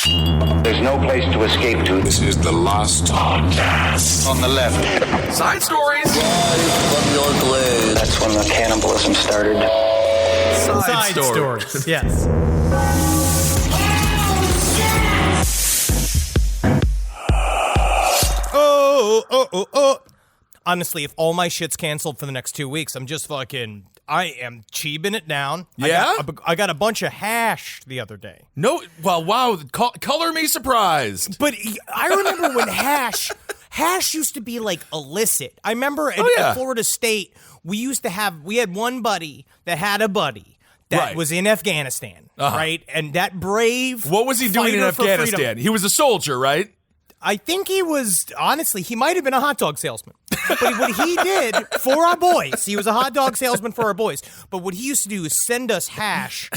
There's no place to escape to. This is the last podcast. On the left. Side stories. From your glade. That's when the cannibalism started. Side stories. Yes. Oh. Honestly, if all my shit's canceled for the next 2 weeks, I am cheebing it down. Yeah? I got a bunch of hash the other day. No, well, wow, color me surprised. But I remember when hash used to be like illicit. I remember at Florida State, we had one buddy that had a buddy that was in Afghanistan, right? And that brave What was he doing in Afghanistan? He was a soldier, right? I think he might have been a hot dog salesman. But what he did for our boys, he was a hot dog salesman for our boys. But what he used to do is send us hash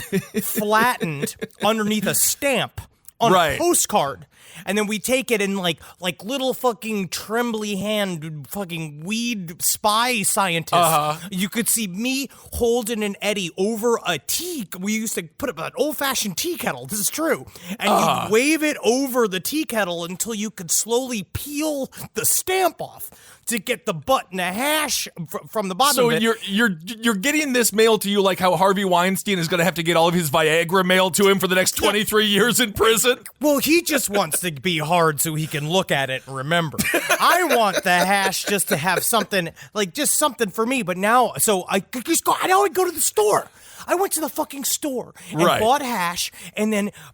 flattened underneath a stamp on a postcard. And then we take it and like little fucking trembly hand fucking weed spy scientists. You could see me holding an Eddie over a tea. We used to put up an old-fashioned tea kettle. This is true. And you'd wave it over the tea kettle until you could slowly peel the stamp off to get the button of hash from the bottom of it. So you're getting this mailed to you like how Harvey Weinstein is going to have to get all of his Viagra mailed to him for the next 23 years in prison? Well, he just wants to be hard so he can look at it and remember. I want the hash just to have something, like just something for me. But now, so I go to the store. I went to the fucking store and bought hash,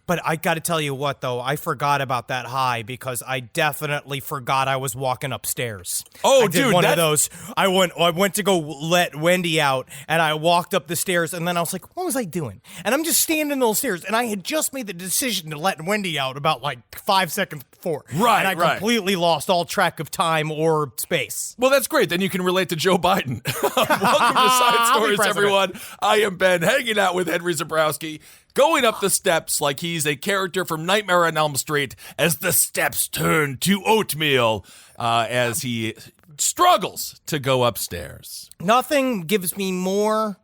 but I got to tell you what, though, I forgot about that high because I definitely forgot I was walking upstairs. Oh, I did one of those. I went to go let Wendy out, and I walked up the stairs, and then I was like, what was I doing? And I'm just standing on those stairs, and I had just made the decision to let Wendy out about like 5 seconds before. Right, and I completely lost all track of time or space. Well, that's great. Then you can relate to Joe Biden. Welcome to Side Stories, everyone. I am Ben, hanging out with Henry Zebrowski, going up the steps like he's a character from Nightmare on Elm Street as the steps turn to oatmeal as he struggles to go upstairs. Nothing gives me more,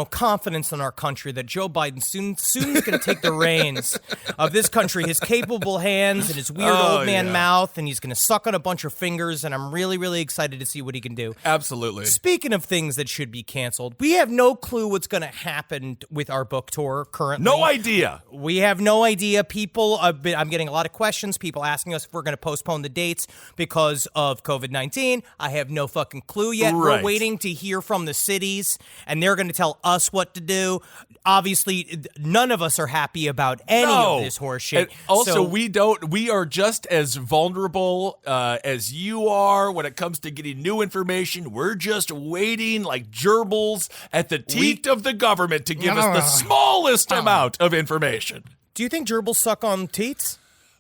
confidence in our country that Joe Biden soon is going to take the reins of this country, his capable hands and his weird old man mouth, and he's going to suck on a bunch of fingers, and I'm really, really excited to see what he can do. Absolutely. Speaking of things that should be canceled, we have no clue what's going to happen with our book tour currently. No idea. We have no idea. I'm getting a lot of questions, people asking us if we're going to postpone the dates because of COVID-19. I have no fucking clue yet. Right. We're waiting to hear from the cities, and they're going to tell us what to do. Obviously, none of us are happy about any of this horseshit. And also, we are just as vulnerable as you are when it comes to getting new information. We're just waiting like gerbils at the teat of the government to give us the smallest amount of information. Do you think gerbils suck on teats?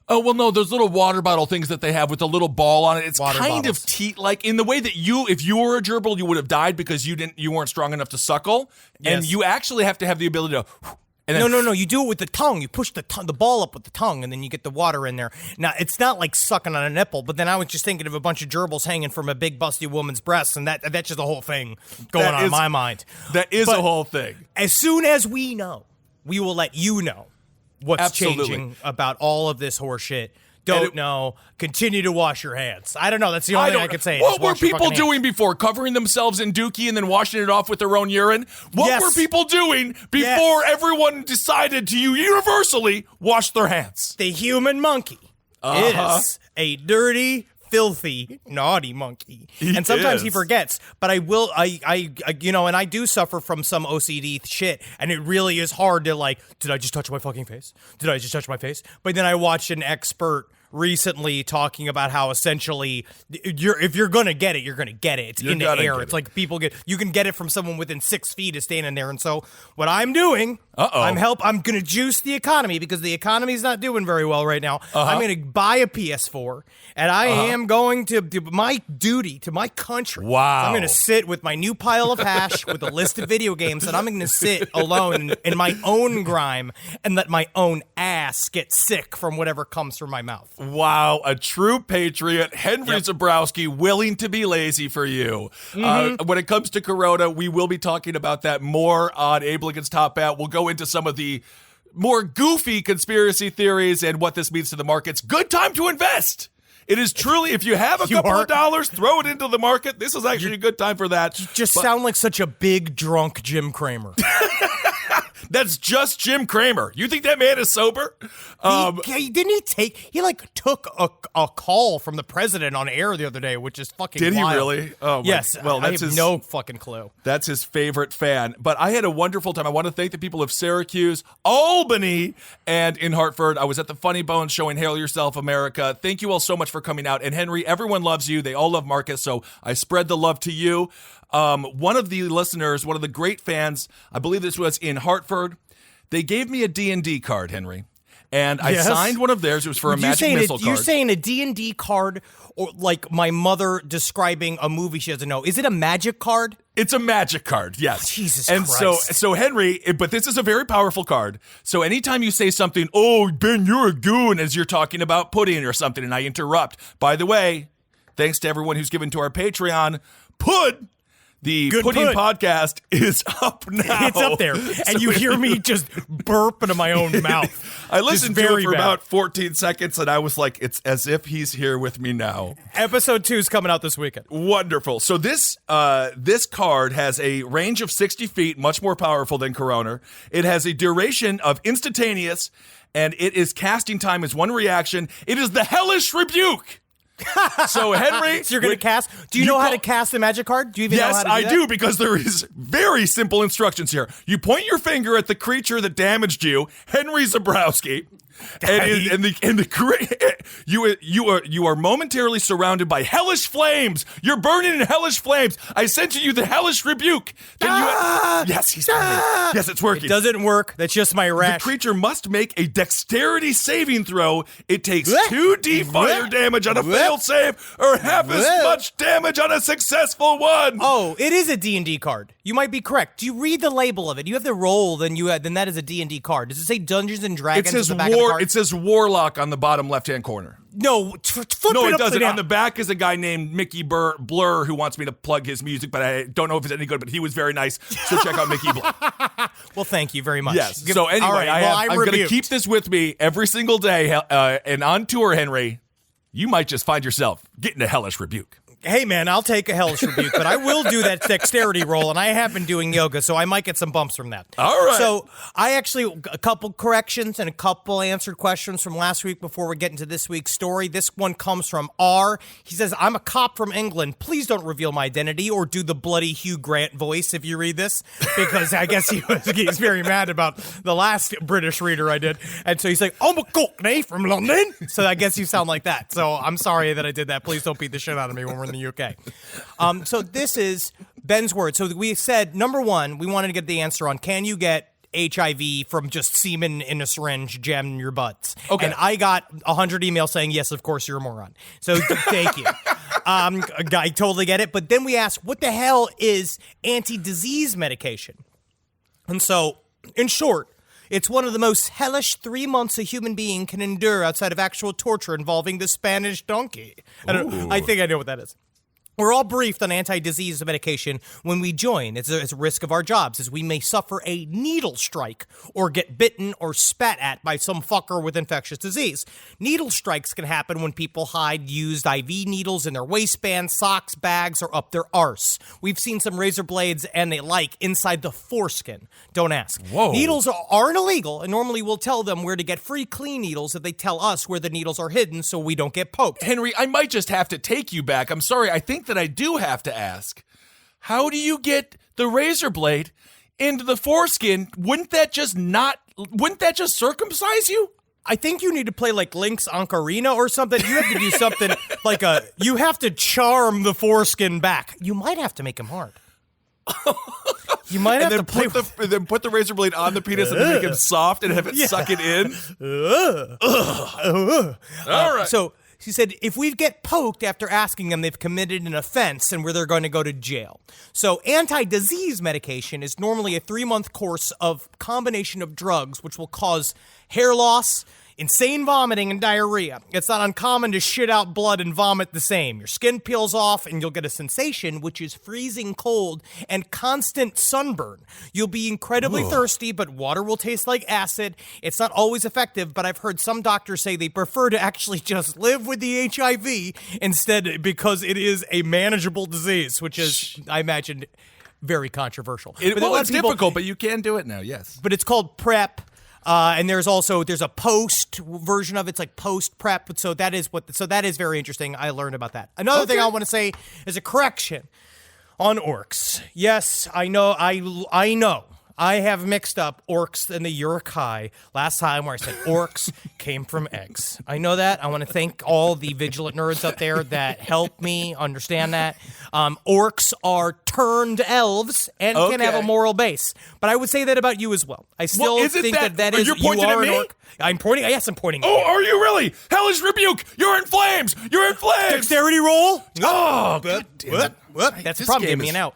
Oh, well, no, those little water bottle things that they have with a little ball on it. It's Water kind bottles. of teat-like in the way that if you were a gerbil, you would have died because you weren't strong enough to suckle. Yes. And you actually have to have the ability to... And then, No. You do it with the tongue. You push the ball up with the tongue, and then you get the water in there. Now, it's not like sucking on a nipple, but then I was just thinking of a bunch of gerbils hanging from a big, busty woman's breasts, and that's just a whole thing going on in my mind. That is a whole thing. As soon as we know, we will let you know what's changing about all of this horseshit. Don't know. Continue to wash your hands. I don't know. That's the only thing I could say. What were people doing before? Covering themselves in dookie and then washing it off with their own urine? What were people doing before everyone decided to universally wash their hands? The human monkey is a dirty, filthy, naughty monkey. And sometimes he forgets, but I do suffer from some OCD shit, and it really is hard to did I just touch my fucking face? Did I just touch my face? But then I watched an expert recently talking about how essentially if you're gonna get it, you're gonna get it. It's in the air. It's like you can get it from someone within 6 feet of standing there. And so what I'm doing, I'm gonna juice the economy because the economy's not doing very well right now. I'm gonna buy a PS4 and I am going to do my duty to my country. Wow. I'm gonna sit with my new pile of hash with a list of video games, and I'm gonna sit alone in my own grime and let my own ass get sick from whatever comes from my mouth. Wow, a true patriot, Henry Zebrowski, willing to be lazy for you. When it comes to Corona, we will be talking about that more on Abe Lincoln's Top Hat. We'll go into some of the more goofy conspiracy theories and what this means to the markets, good time to invest. It is truly, if you have a couple of dollars, throw it into the market. This is actually a good time for that. You just sound like such a big drunk Jim Cramer. That's just Jim Cramer. You think that man is sober? He took a call from the president on air the other day, which is fucking Did wild. he really? Oh, yes. Well, I have no fucking clue. That's his favorite fan. But I had a wonderful time. I want to thank the people of Syracuse, Albany, and in Hartford. I was at the Funny Bone showing Hail Yourself America. Thank you all so much for coming out. And Henry, everyone loves you. They all love Marcus, so I spread the love to you. One of the listeners, one of the great fans, I believe this was in Hartford, they gave me a D&D card, Henry. And I signed one of theirs. It was for a magic missile card. You're saying a D&D card, or like my mother describing a movie she doesn't know. Is it a magic card? It's a magic card, yes. Jesus and Christ. So Henry, but this is a very powerful card. So anytime you say something, oh, Ben, you're a goon, as you're talking about pudding or something, and I interrupt. By the way, thanks to everyone who's given to our Patreon, the Pudding Podcast is up now. It's up there. And you hear me just burp into my own mouth. I listened to it for about 14 seconds, and I was like, it's as if he's here with me now. Episode 2 is coming out this weekend. Wonderful. So this card has a range of 60 feet, much more powerful than Corona. It has a duration of instantaneous, and it is casting time as one reaction. It is the Hellish Rebuke. So Henry, so you're going to cast. Do you know how to cast a magic card? Do you even know how to do that? Yes, I do, because there is very simple instructions here. You point your finger at the creature that damaged you, Henry Zabrowski. You are momentarily surrounded by hellish flames. You're burning in hellish flames. I sent you the Hellish Rebuke. Yes, he's burning. Yes, it's working. It doesn't work. That's just my rash. The creature must make a dexterity saving throw. It takes 2d fire damage on a failed save, or half as much damage on a successful one. Oh, it is a D&D card. You might be correct. Do you read the label of it? You have the roll, then that is a D&D card. Does it say Dungeons and Dragons at the back of the card? It says Warlock on the bottom left-hand corner. No, it doesn't. On the back is a guy named Mickey Blur who wants me to plug his music, but I don't know if it's any good, but he was very nice, so check out Mickey Blur. Well, thank you very much. Yes. So anyway, I'm going to keep this with me every single day, and on tour, Henry, you might just find yourself getting a Hellish Rebuke. Hey, man, I'll take a Hellish Rebuke, but I will do that dexterity roll, and I have been doing yoga, so I might get some bumps from that. All right. So a couple corrections and a couple answered questions from last week before we get into this week's story. This one comes from R. He says, I'm a cop from England. Please don't reveal my identity or do the bloody Hugh Grant voice if you read this, because I guess he's very mad about the last British reader I did. And so he's like, I'm a Cockney from London. So I guess you sound like that. So I'm sorry that I did that. Please don't beat the shit out of me when we're in the UK. So this is Ben's word. So we said, number one, we wanted to get the answer on, can you get HIV from just semen in a syringe jammed in your butts? Okay. And I got 100 emails saying, yes, of course, you're a moron. So thank you. I totally get it. But then we asked, what the hell is anti-disease medication? And so, in short, it's one of the most hellish 3 months a human being can endure outside of actual torture involving the Spanish donkey. I think I know what that is. We're all briefed on anti-disease medication when we join. It's a risk of our jobs, as we may suffer a needle strike or get bitten or spat at by some fucker with infectious disease. Needle strikes can happen when people hide used IV needles in their waistbands, socks, bags, or up their arse. We've seen some razor blades and they inside the foreskin. Don't ask. Whoa. Needles aren't illegal, and normally we'll tell them where to get free clean needles if they tell us where the needles are hidden so we don't get poked. Henry, I might just have to take you back. I'm sorry. I think that I do have to ask, how do you get the razor blade into the foreskin? Wouldn't that just circumcise you? I think you need to play like Link's Ocarina or something. You have to do something you have to charm the foreskin back. You might have to make him hard. You might have to play then put the razor blade on the penis and then make him soft and have it suck it in. All right. So she said, if we get poked after asking them, they've committed an offense and where they're going to go to jail. So anti-disease medication is normally a 3-month course of combination of drugs, which will cause hair loss, insane vomiting and diarrhea. It's not uncommon to shit out blood and vomit the same. Your skin peels off and you'll get a sensation, which is freezing cold and constant sunburn. You'll be incredibly thirsty, but water will taste like acid. It's not always effective, but I've heard some doctors say they prefer to actually just live with the HIV instead because it is a manageable disease, which is, I imagine, very controversial. It's difficult, but you can do it now, yes. But it's called PrEP. And there's a post version of it. It's like post prep. So that is very interesting. I learned about that. Another thing I want to say is a correction on orcs. Yes, I know. I have mixed up orcs and the Uruk-hai last time where I said orcs came from eggs. I know that. I want to thank all the vigilant nerds out there that helped me understand that. Orcs are turned elves and can have a moral base. But I would say that about you as well. I still think that is, you're pointing you are at me? an orc. I'm pointing. Yes, I'm pointing. Oh, are you really? Hellish Rebuke! You're in flames! You're in flames! Dexterity roll. Oh, God damn it. That's the problem. Give me an out.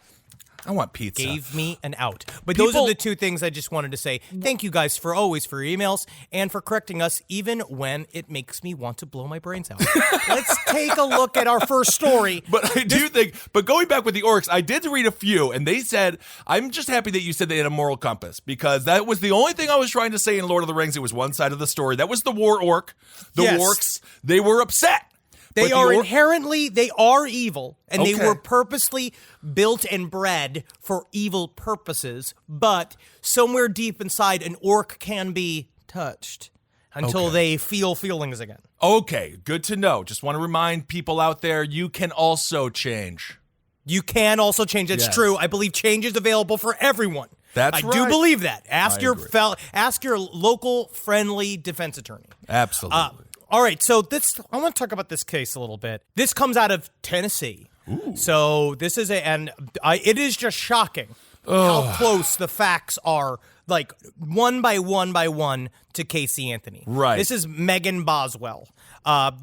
I want pizza. Gave me an out. But those are the two things I just wanted to say. Thank you guys for your emails and for correcting us, even when it makes me want to blow my brains out. Let's take a look at our first story. But I do think, going back with the orcs, I did read a few, and they said, I'm just happy that you said they had a moral compass, because that was the only thing I was trying to say in Lord of the Rings. It was one side of the story. That was the war orc. The orcs, they were upset. They are evil, and they were purposely built and bred for evil purposes, but somewhere deep inside, an orc can be touched until they feel feelings again. Okay, good to know. Just want to remind people out there, you can also change. You can also change. It's true. I believe change is available for everyone. That's right. I do believe that. Ask your local friendly defense attorney. Absolutely. All right, so I want to talk about this case a little bit. This comes out of Tennessee. Ooh. So this is it is just shocking how close the facts are, like one by one to Casey Anthony. Right. This is Megan Boswell. On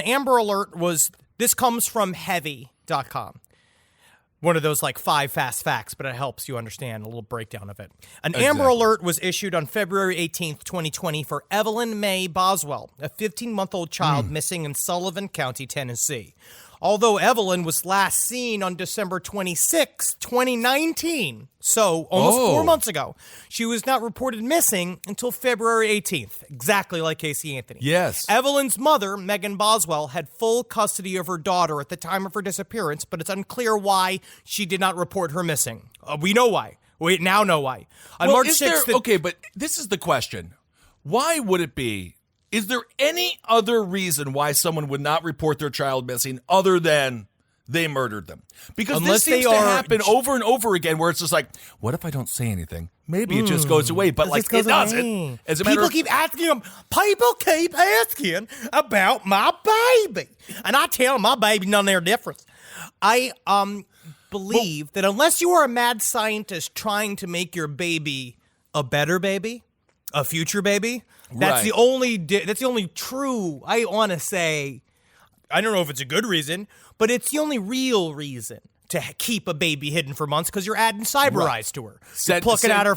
Amber Alert this comes from heavy.com. One of those like 5 fast facts, but it helps you understand a little breakdown of it. An Amber Alert was issued on February 18th, 2020 for Evelyn Mae Boswell, a 15-month-old child missing in Sullivan County, Tennessee. Although Evelyn was last seen on December 26, 2019, so almost 4 months ago, she was not reported missing until February 18th, exactly like Casey Anthony. Yes. Evelyn's mother, Megan Boswell, had full custody of her daughter at the time of her disappearance, but it's unclear why she did not report her missing. We know why. We now know why. On March 6th... but this is the question. Why would it be... Is there any other reason why someone would not report their child missing other than they murdered them? Because this seems to happen over and over again, where it's just like, what if I don't say anything? Maybe it just goes away, but like it doesn't. People keep asking about my baby, and I tell them my baby's none of their difference. I believe that unless you are a mad scientist trying to make your baby a better baby, a future baby. That's the only true, I want to say, I don't know if it's a good reason, but it's the only real reason to keep a baby hidden for months, because you're adding cyber eyes to her. You're plucking out her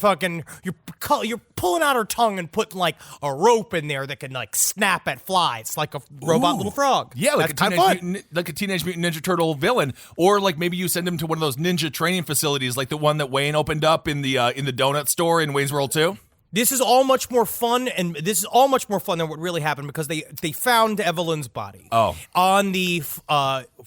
you're pulling out her tongue and putting like a rope in there that can like snap at flies like a robot little frog. Yeah, like a Teenage Mutant Ninja Turtle villain, or like maybe you send him to one of those ninja training facilities, like the one that Wayne opened up in the donut store in Wayne's World 2. This is all much more fun, and this is all much more fun than what really happened, because they found Evelyn's body on the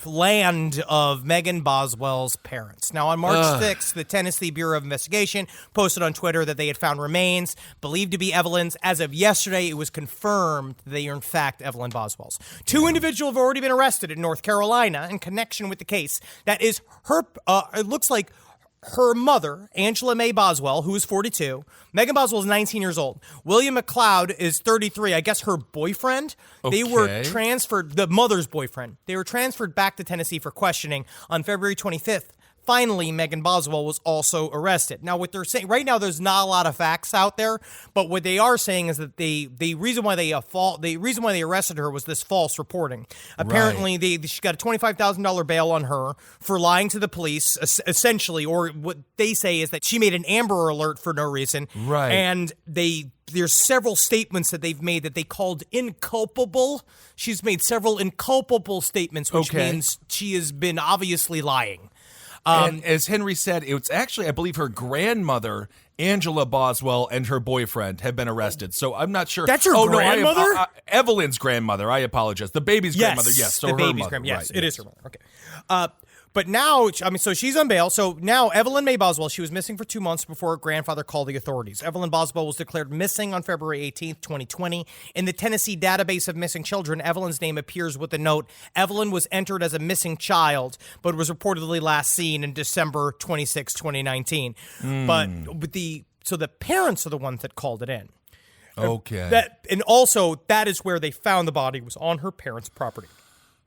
land of Megan Boswell's parents. Now, on March 6th, the Tennessee Bureau of Investigation posted on Twitter that they had found remains believed to be Evelyn's. As of yesterday, it was confirmed they are, in fact, Evelyn Boswell's. 2 individuals have already been arrested in North Carolina in connection with the case. That is it looks like her mother, Angela Mae Boswell, who is 42. Megan Boswell is 19 years old. William MacLeod is 33. I guess her boyfriend. They were transferred, the mother's boyfriend. They were transferred back to Tennessee for questioning on February 25th. finally, Megan Boswell was also arrested. Now, what they're saying right now, there's not a lot of facts out there, but what they are saying is that the reason why they arrested her was this false reporting. Apparently, she got a $25,000 bail on her for lying to the police, essentially, or what they say is that she made an Amber Alert for no reason. Right. And there's several statements that they've made that they called inculpable. She's made several inculpable statements, which means she has been obviously lying. And as Henry said, it's actually, I believe, her grandmother, Angela Boswell, and her boyfriend have been arrested. So I'm not sure. That's her grandmother? No, Evelyn's grandmother. I apologize. The baby's grandmother. Yes. So the her baby's mother. grandmother. Yes, Right, it is her mother. Okay. But now, so she's on bail. So now Evelyn Mae Boswell, she was missing for 2 months before her grandfather called the authorities. Evelyn Boswell was declared missing on February 18th, 2020. In the Tennessee database of missing children, Evelyn's name appears with the note, Evelyn was entered as a missing child, but was reportedly last seen in December 26, 2019. But so the parents are the ones that called it in. Okay. And also, that is where they found the body, was on her parents' property.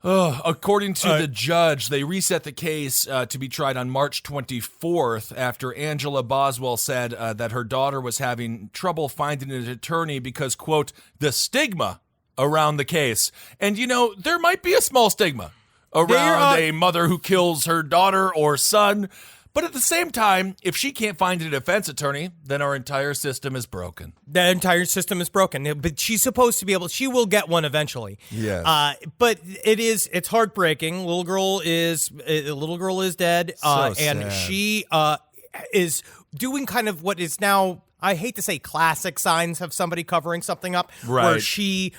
According to the judge, they reset the case to be tried on March 24th after Angela Boswell said that her daughter was having trouble finding an attorney because, quote, the stigma around the case. And, there might be a small stigma around a mother who kills her daughter or son. But at the same time, if she can't find a defense attorney, then our entire system is broken. The entire system is broken. But she's supposed to be able, she will get one eventually. Yes. But it's heartbreaking. Little girl is dead. So and sad. she is doing kind of what is now, I hate to say classic signs of somebody covering something up. Right. Where she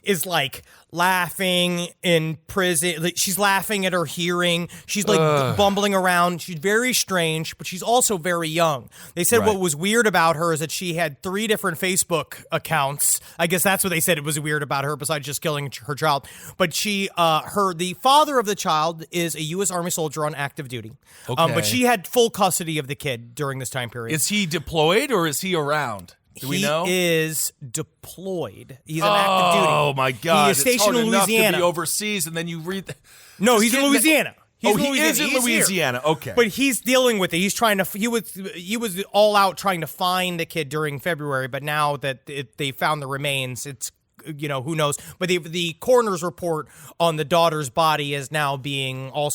is like laughing in prison. Like, she's laughing at her hearing. She's like bumbling around. She's very strange, but she's also very young. They said what was weird about her is that she had 3 different Facebook accounts. I guess that's what they said it was weird about her, besides just killing her child. But the father of the child is a U.S. Army soldier on active duty. Okay. But she had full custody of the kid during this time period. Is he deployed or is he around? Do we know? He is deployed. He's on active duty. Oh, my God. He is stationed in enough Louisiana. to be overseas, and then you read... No, he's in Louisiana. He is in Louisiana. Here. Okay. But he's dealing with it. He's trying to. He was all out trying to find the kid during February, but now that they found the remains, it's who knows. But the coroner's report on the daughter's body is now being I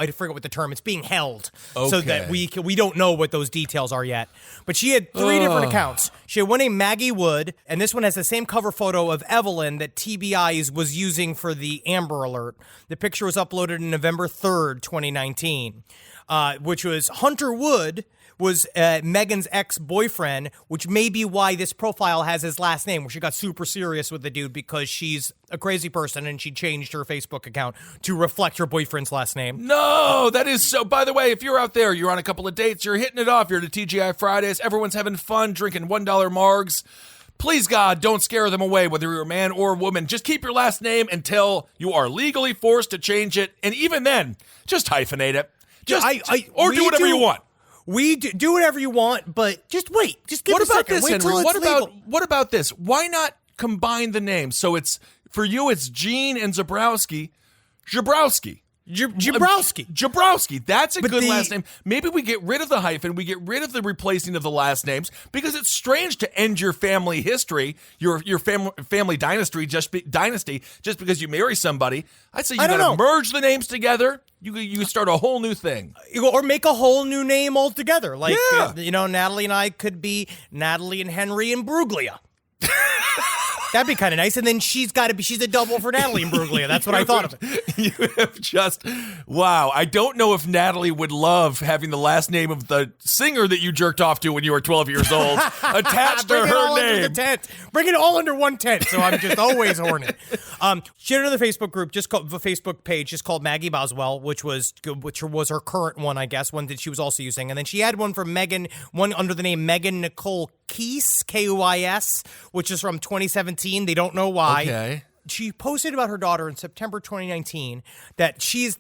forget what the term. It's being held so that we don't know what those details are yet. But she had 3 different accounts. She had one named Maggie Wood, and this one has the same cover photo of Evelyn that TBI was using for the Amber Alert. The picture was uploaded on November 3rd, 2019, which was Hunter Wood. Was Megan's ex-boyfriend, which may be why this profile has his last name, where she got super serious with the dude because she's a crazy person and she changed her Facebook account to reflect her boyfriend's last name. No, that is so. By the way, if you're out there, you're on a couple of dates, you're hitting it off, you're at a TGI Fridays, everyone's having fun, drinking $1 margs. Please, God, don't scare them away, whether you're a man or a woman. Just keep your last name until you are legally forced to change it. And even then, just hyphenate it. Do whatever you want. We do whatever you want, but just wait. Just give What it a about second. this, Wait Henry? till it's legal. What about this? Why not combine the names? So it's for you, it's Gene and Zabrowski. Jabrowski. That's a good last name. Maybe we get rid of the hyphen. We get rid of the replacing of the last names because it's strange to end your family history, your family dynasty just because you marry somebody. I'd say you got to merge the names together. You start a whole new thing, or make a whole new name altogether. Like Natalie and I could be Natalie and Henry and Bruglia. That'd be kind of nice. And then she's a double for Natalie and Bruglia. That's what I thought of it. You have wow. I don't know if Natalie would love having the last name of the singer that you jerked off to when you were 12 years old attached to her name. Under the tent. Bring it all under one tent. So I'm just always horny. She had another Facebook group, Facebook page, just called Maggie Boswell, which was her current one, I guess, one that she was also using. And then she had one for Megan, one under the name Megan Nicole Keys, Kuis, which is from 2017. They don't know why. Okay. She posted about her daughter in September 2019 that she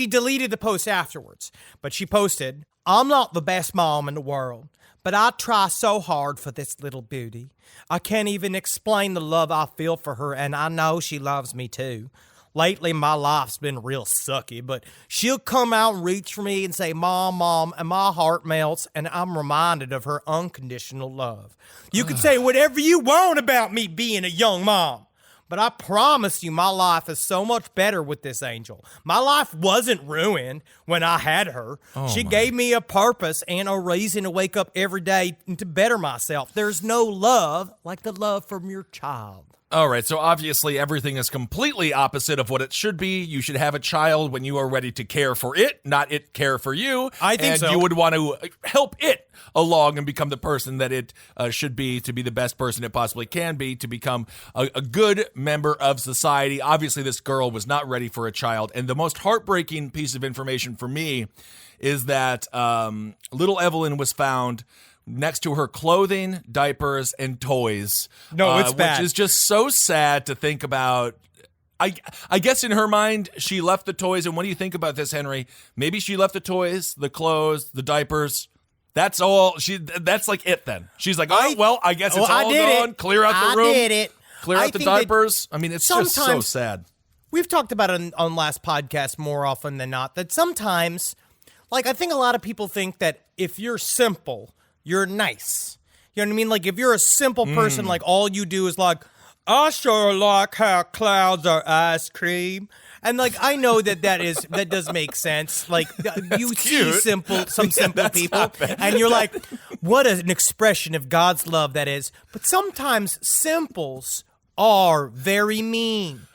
deleted the post afterwards, but she posted, "I'm not the best mom in the world, but I try so hard for this little beauty. I can't even explain the love I feel for her, and I know she loves me too. lately my life's been real sucky, but she'll come out and reach for me and say, Mom, Mom, and my heart melts, and I'm reminded of her unconditional love. You can say whatever you want about me being a young mom, but I promise you my life is so much better with this angel. My life wasn't ruined when I had her. She gave me a purpose and a reason to wake up every day and to better myself. There's no love like the love from your child. All right, so obviously everything is completely opposite of what it should be. You should have a child when you are ready to care for it, not it care for you. I think so. And you would want to help it along and become the person that it should be, to be the best person it possibly can be, to become a good member of society. Obviously, this girl was not ready for a child. And the most heartbreaking piece of information for me is that little Evelyn was found next to her clothing, diapers, and toys. No, it's bad. Which is just so sad to think about. I guess in her mind, she left the toys. And what do you think about this, Henry? Maybe she left the toys, the clothes, the diapers. That's all. That's like it then. She's like, I guess it's all gone. Clear out the room. I did it. Clear out the diapers. I mean, it's just so sad. We've talked about it on last podcast more often than not, that sometimes, like, I think a lot of people think that if you're simple, you're nice. You know what I mean? Like, if you're a simple person, like, all you do is like, I sure like how clouds are ice cream. And, like, I know that does make sense. Like, you see simple people, and you're like, what an expression of God's love that is. But sometimes simples are very mean.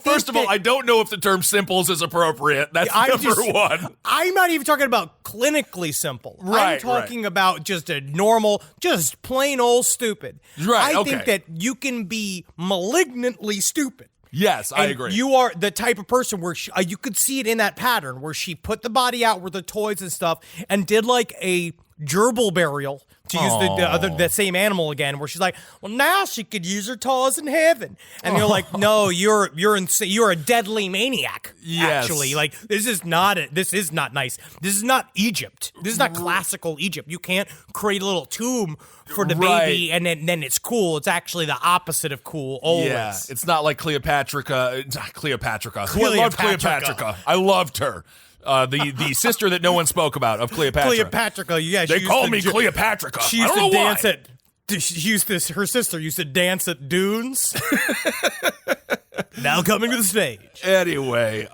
First of all, I don't know if the term simples is appropriate. That's number one. I'm not even talking about clinically simple. Right, I'm talking about just a normal, just plain old stupid. Right, I think that you can be malignantly stupid. Yes, I agree. You are the type of person where you could see it in that pattern where she put the body out with the toys and stuff and did like a gerbil burial, to use the same animal again, where she's like, well, now she could use her toys in heaven. And you're like, no, you're a deadly maniac. Yes. Actually, like, this is not nice. This is not Egypt. This is not classical Egypt. You can't create a little tomb for the baby and then it's cool. It's actually the opposite of cool always. Yeah, it's not like Cleopatra. I loved Cleopatra. I loved her. The sister that no one spoke about of Cleopatra. Cleopatra, yeah. They call me Cleopatra. She used to dance at. Her sister used to dance at dunes. Now coming to the stage. Anyway,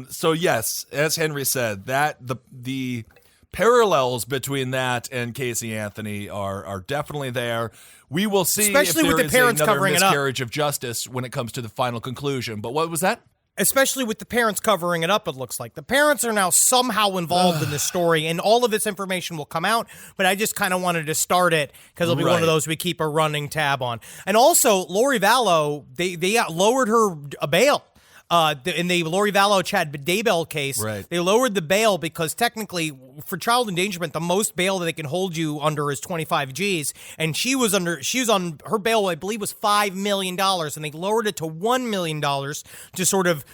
so yes, as Henry said, that the parallels between that and Casey Anthony are definitely there. We will see, especially if with there the is parents another covering it up. Miscarriage of justice when it comes to the final conclusion. But what was that? Especially with the parents covering it up, it looks like. The parents are now somehow involved in the story, and all of this information will come out, but I just kind of wanted to start it because it'll be one of those we keep a running tab on. And also, Lori Vallow, they lowered her bail. In the Lori Vallow Chad Daybell case, they lowered the bail because technically, for child endangerment, the most bail that they can hold you under is 25 G's, and she was on her bail, I believe, was $5 million, and they lowered it to $1 million to sort of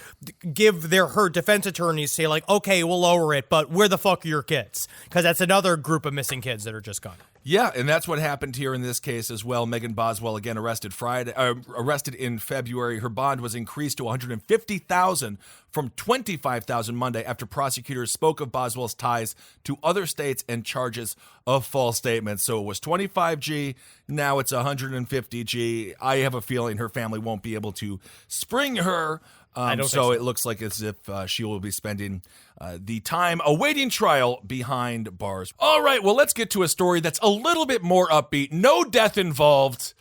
give her defense attorneys say like, okay, we'll lower it, but where the fuck are your kids? Because that's another group of missing kids that are just gone. Yeah, and that's what happened here in this case as well. Megan Boswell again arrested in February. Her bond was increased to $150,000 from $25,000 Monday after prosecutors spoke of Boswell's ties to other states and charges of false statements. So it was 25G, now it's 150G. I have a feeling her family won't be able to spring her. So it looks like as if she will be spending the time awaiting trial behind bars. All right, well, let's get to a story that's a little bit more upbeat. No death involved.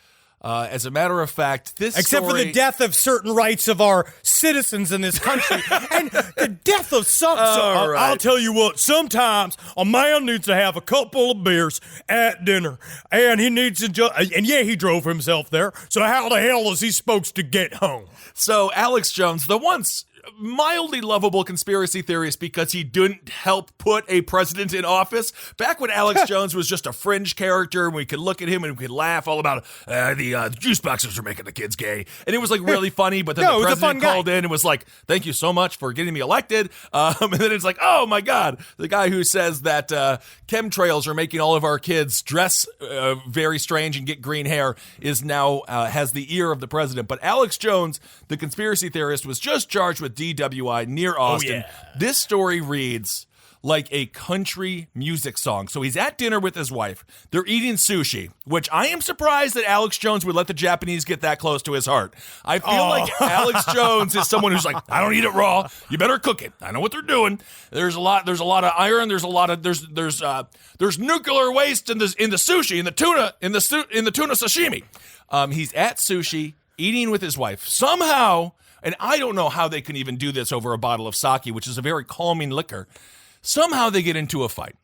As a matter of fact, except for the death of certain rights of our citizens in this country, and the death of some. I'll tell you what. Sometimes a man needs to have a couple of beers at dinner, and he needs to. He drove himself there. So how the hell is he supposed to get home? So Alex Jones, the once mildly lovable conspiracy theorist because he didn't help put a president in office. Back when Alex Jones was just a fringe character, and we could look at him and we could laugh all about the juice boxes are making the kids gay, and it was like really funny. But then the president called in and was like, "Thank you so much for getting me elected." And then it's like, "Oh my God, the guy who says that chemtrails are making all of our kids dress very strange and get green hair is now has the ear of the president." But Alex Jones, the conspiracy theorist, was just charged with DWI near Austin. This story reads like a country music song. So he's at dinner with his wife. They're eating sushi, which I am surprised that Alex Jones would let the Japanese get that close to his heart. I feel like Alex Jones is someone who's like, I don't eat it raw. You better cook it. I know what they're doing. There's a lot of iron. There's nuclear waste in the sushi, in the tuna sashimi. He's at sushi, eating with his wife. Somehow, and I don't know how they can even do this over a bottle of sake, which is a very calming liquor. Somehow they get into a fight.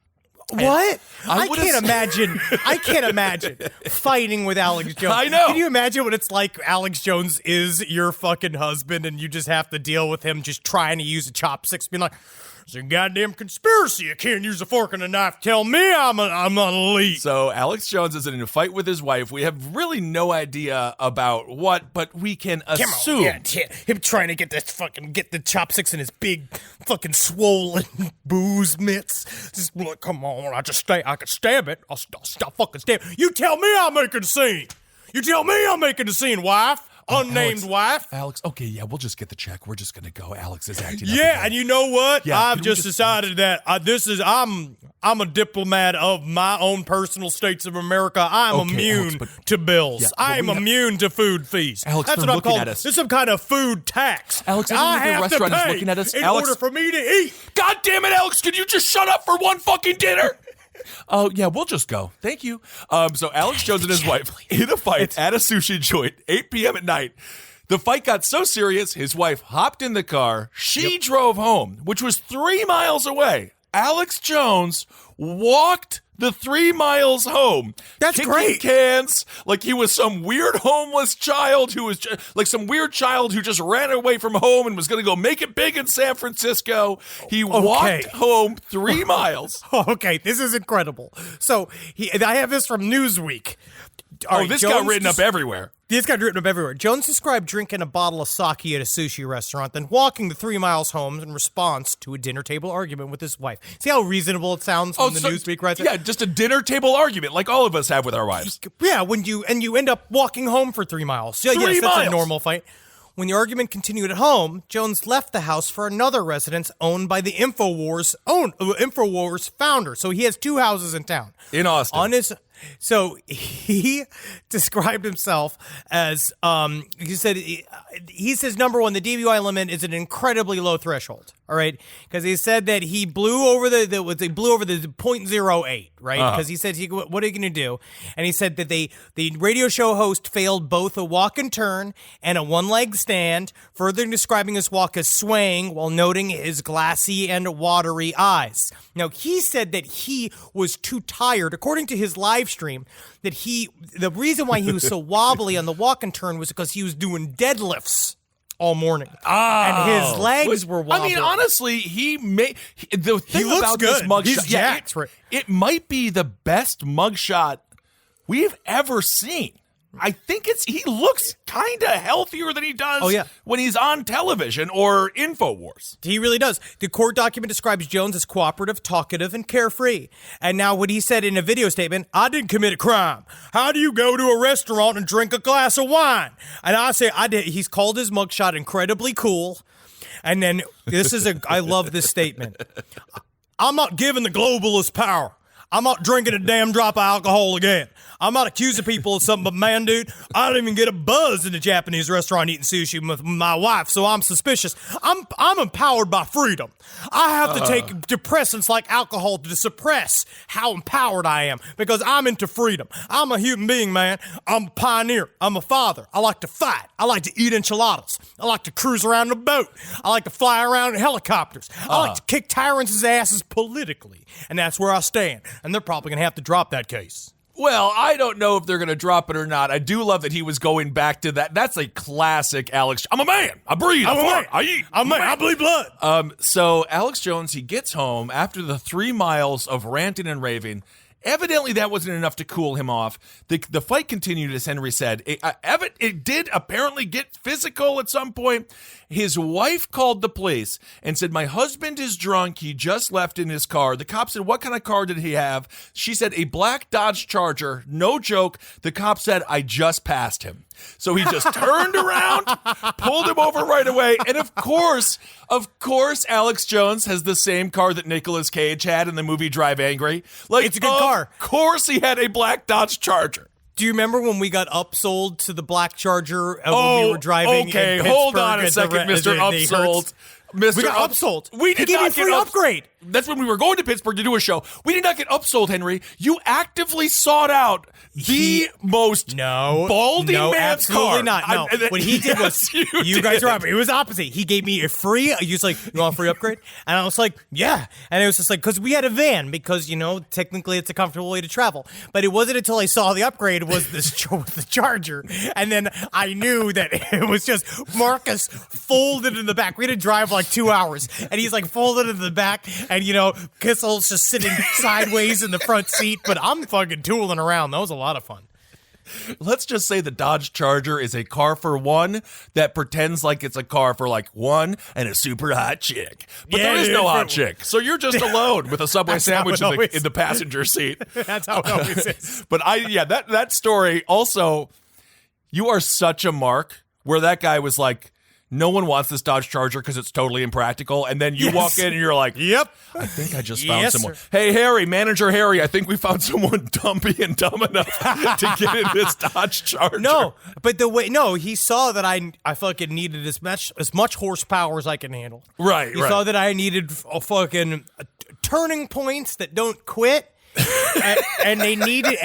What? I can't imagine fighting with Alex Jones. I know. Can you imagine what it's like? Alex Jones is your fucking husband, and you just have to deal with him just trying to use a chopsticks, being like, "It's a goddamn conspiracy. I can't use a fork and a knife. Tell me I'm an elite." So Alex Jones is in a fight with his wife. We have really no idea about what, but we can assume. Him trying to get the chopsticks in his big fucking swollen booze mitts. Just like, come on, I could stab it. I'll stop fucking stabbing. You tell me I'm making a scene. You tell me I'm making a scene, wife. Unnamed wife. Alex, okay, yeah, we'll just get the check. We're just gonna go. Alex is acting. Yeah, and you know what? Yeah, I've just decided that I'm a diplomat of my own personal states of America. I'm immune to bills. Yeah, I'm immune to food fees. Alex, that's they're what I'm looking called. at us. There's some kind of food tax. Alex, I have restaurant to is pay looking at us. in Alex, order for me to eat. God damn it, Alex! Can you just shut up for one fucking dinner? Oh, yeah, we'll just go. Thank you. So Alex Jones and his wife in a fight at a sushi joint, 8 p.m. at night. The fight got so serious, his wife hopped in the car. She drove home, which was 3 miles away. Alex Jones walked the 3 miles home. That's kicking great. Cans like he was some weird homeless child who was like some weird child who just ran away from home and was going to go make it big in San Francisco. He walked home 3 miles. Okay, this is incredible. So I have this from Newsweek. This got written up everywhere. This got written up everywhere. Jones described drinking a bottle of sake at a sushi restaurant, then walking the 3 miles home in response to a dinner table argument with his wife. See how reasonable it sounds when the Newsweek writes it? Yeah, just a dinner table argument, like all of us have with our wives. Yeah, when you end up walking home for 3 miles. Yeah, yes, that's a normal fight. When the argument continued at home, Jones left the house for another residence owned by the InfoWars founder. So he has 2 houses in town. In Austin. So he described himself as he says number one, the DWI limit is an incredibly low threshold. All right, because he said that he blew over the 0.08, right? Because he said, "What are you going to do?" And he said that the radio show host failed both a walk and turn and a one-leg stand, further describing his walk as swaying while noting his glassy and watery eyes. Now, he said that he was too tired, according to his live stream, that the reason why he was so wobbly on the walk and turn was because he was doing deadlifts all morning. And his legs were wobbly. I mean, honestly, the thing looks about good. this mugshot, He's jacked. It might be the best mugshot we've ever seen. I think he looks kind of healthier than he does when he's on television or InfoWars. He really does. The court document describes Jones as cooperative, talkative, and carefree. And now what he said in a video statement, "I didn't commit a crime. How do you go to a restaurant and drink a glass of wine?" And I say, I did. He's called his mugshot incredibly cool. And then I love this statement. "I'm not giving the globalists power. I'm not drinking a damn drop of alcohol again. I'm not accusing people of something, but man, dude, I don't even get a buzz in a Japanese restaurant eating sushi with my wife, so I'm suspicious. I'm empowered by freedom. I have to take depressants like alcohol to suppress how empowered I am because I'm into freedom. I'm a human being, man. I'm a pioneer. I'm a father. I like to fight. I like to eat enchiladas. I like to cruise around in a boat. I like to fly around in helicopters. I like to kick tyrants' asses politically, and that's where I stand. And they're probably going to have to drop that case." Well, I don't know if they're going to drop it or not. I do love that he was going back to that. That's a classic Alex. I'm a man. I breathe. I fart. I eat. I'm a man. I bleed blood. So Alex Jones, he gets home after the 3 miles of ranting and raving. Evidently, that wasn't enough to cool him off. The fight continued, as Henry said. It did apparently get physical at some point. His wife called the police and said, my husband is drunk. He just left in his car. The cop said, what kind of car did he have? She said, a black Dodge Charger. No joke. The cop said, I just passed him. So he just turned around, pulled him over right away. And of course, Alex Jones has the same car that Nicolas Cage had in the movie Drive Angry. Like, it's a good car. Of course he had a black Dodge Charger. Do you remember when we got upsold to the black Charger when we were driving? Okay, in hold Pittsburgh on a second, Mr. Upsold. We got upsold. We did he gave not me free get upgrade. That's when we were going to Pittsburgh to do a show. We did not get upsold, Henry. You actively sought out the most balding man's absolutely car. Not. No, what he did was you guys were opposite. It was opposite. He gave me a free. He was like, "You want a free upgrade?" And I was like, "Yeah." And it was just like because we had a van because technically it's a comfortable way to travel. But it wasn't until I saw the upgrade was this the Charger, and then I knew that it was just Marcus folded in the back. We had to drive like 2 hours, and he's like folded in the back, and Kissel's just sitting sideways in the front seat. But I'm fucking tooling around. That was a lot of fun. Let's just say the Dodge Charger is a car for one that pretends like it's a car for like one and a super hot chick. But there is no hot chick. So you're just alone with a Subway sandwich in the passenger seat. That's how it always is. But that story also, you are such a mark where that guy was like, no one wants this Dodge Charger because it's totally impractical. And then you walk in and you're like, yep, I think I just found someone. Sir. Hey, Harry, manager Harry, I think we found someone dumb enough to get in this Dodge Charger. No, but he saw that I fucking needed as much horsepower as I can handle. Right, He saw that I needed a fucking turning points that don't quit. and they needed,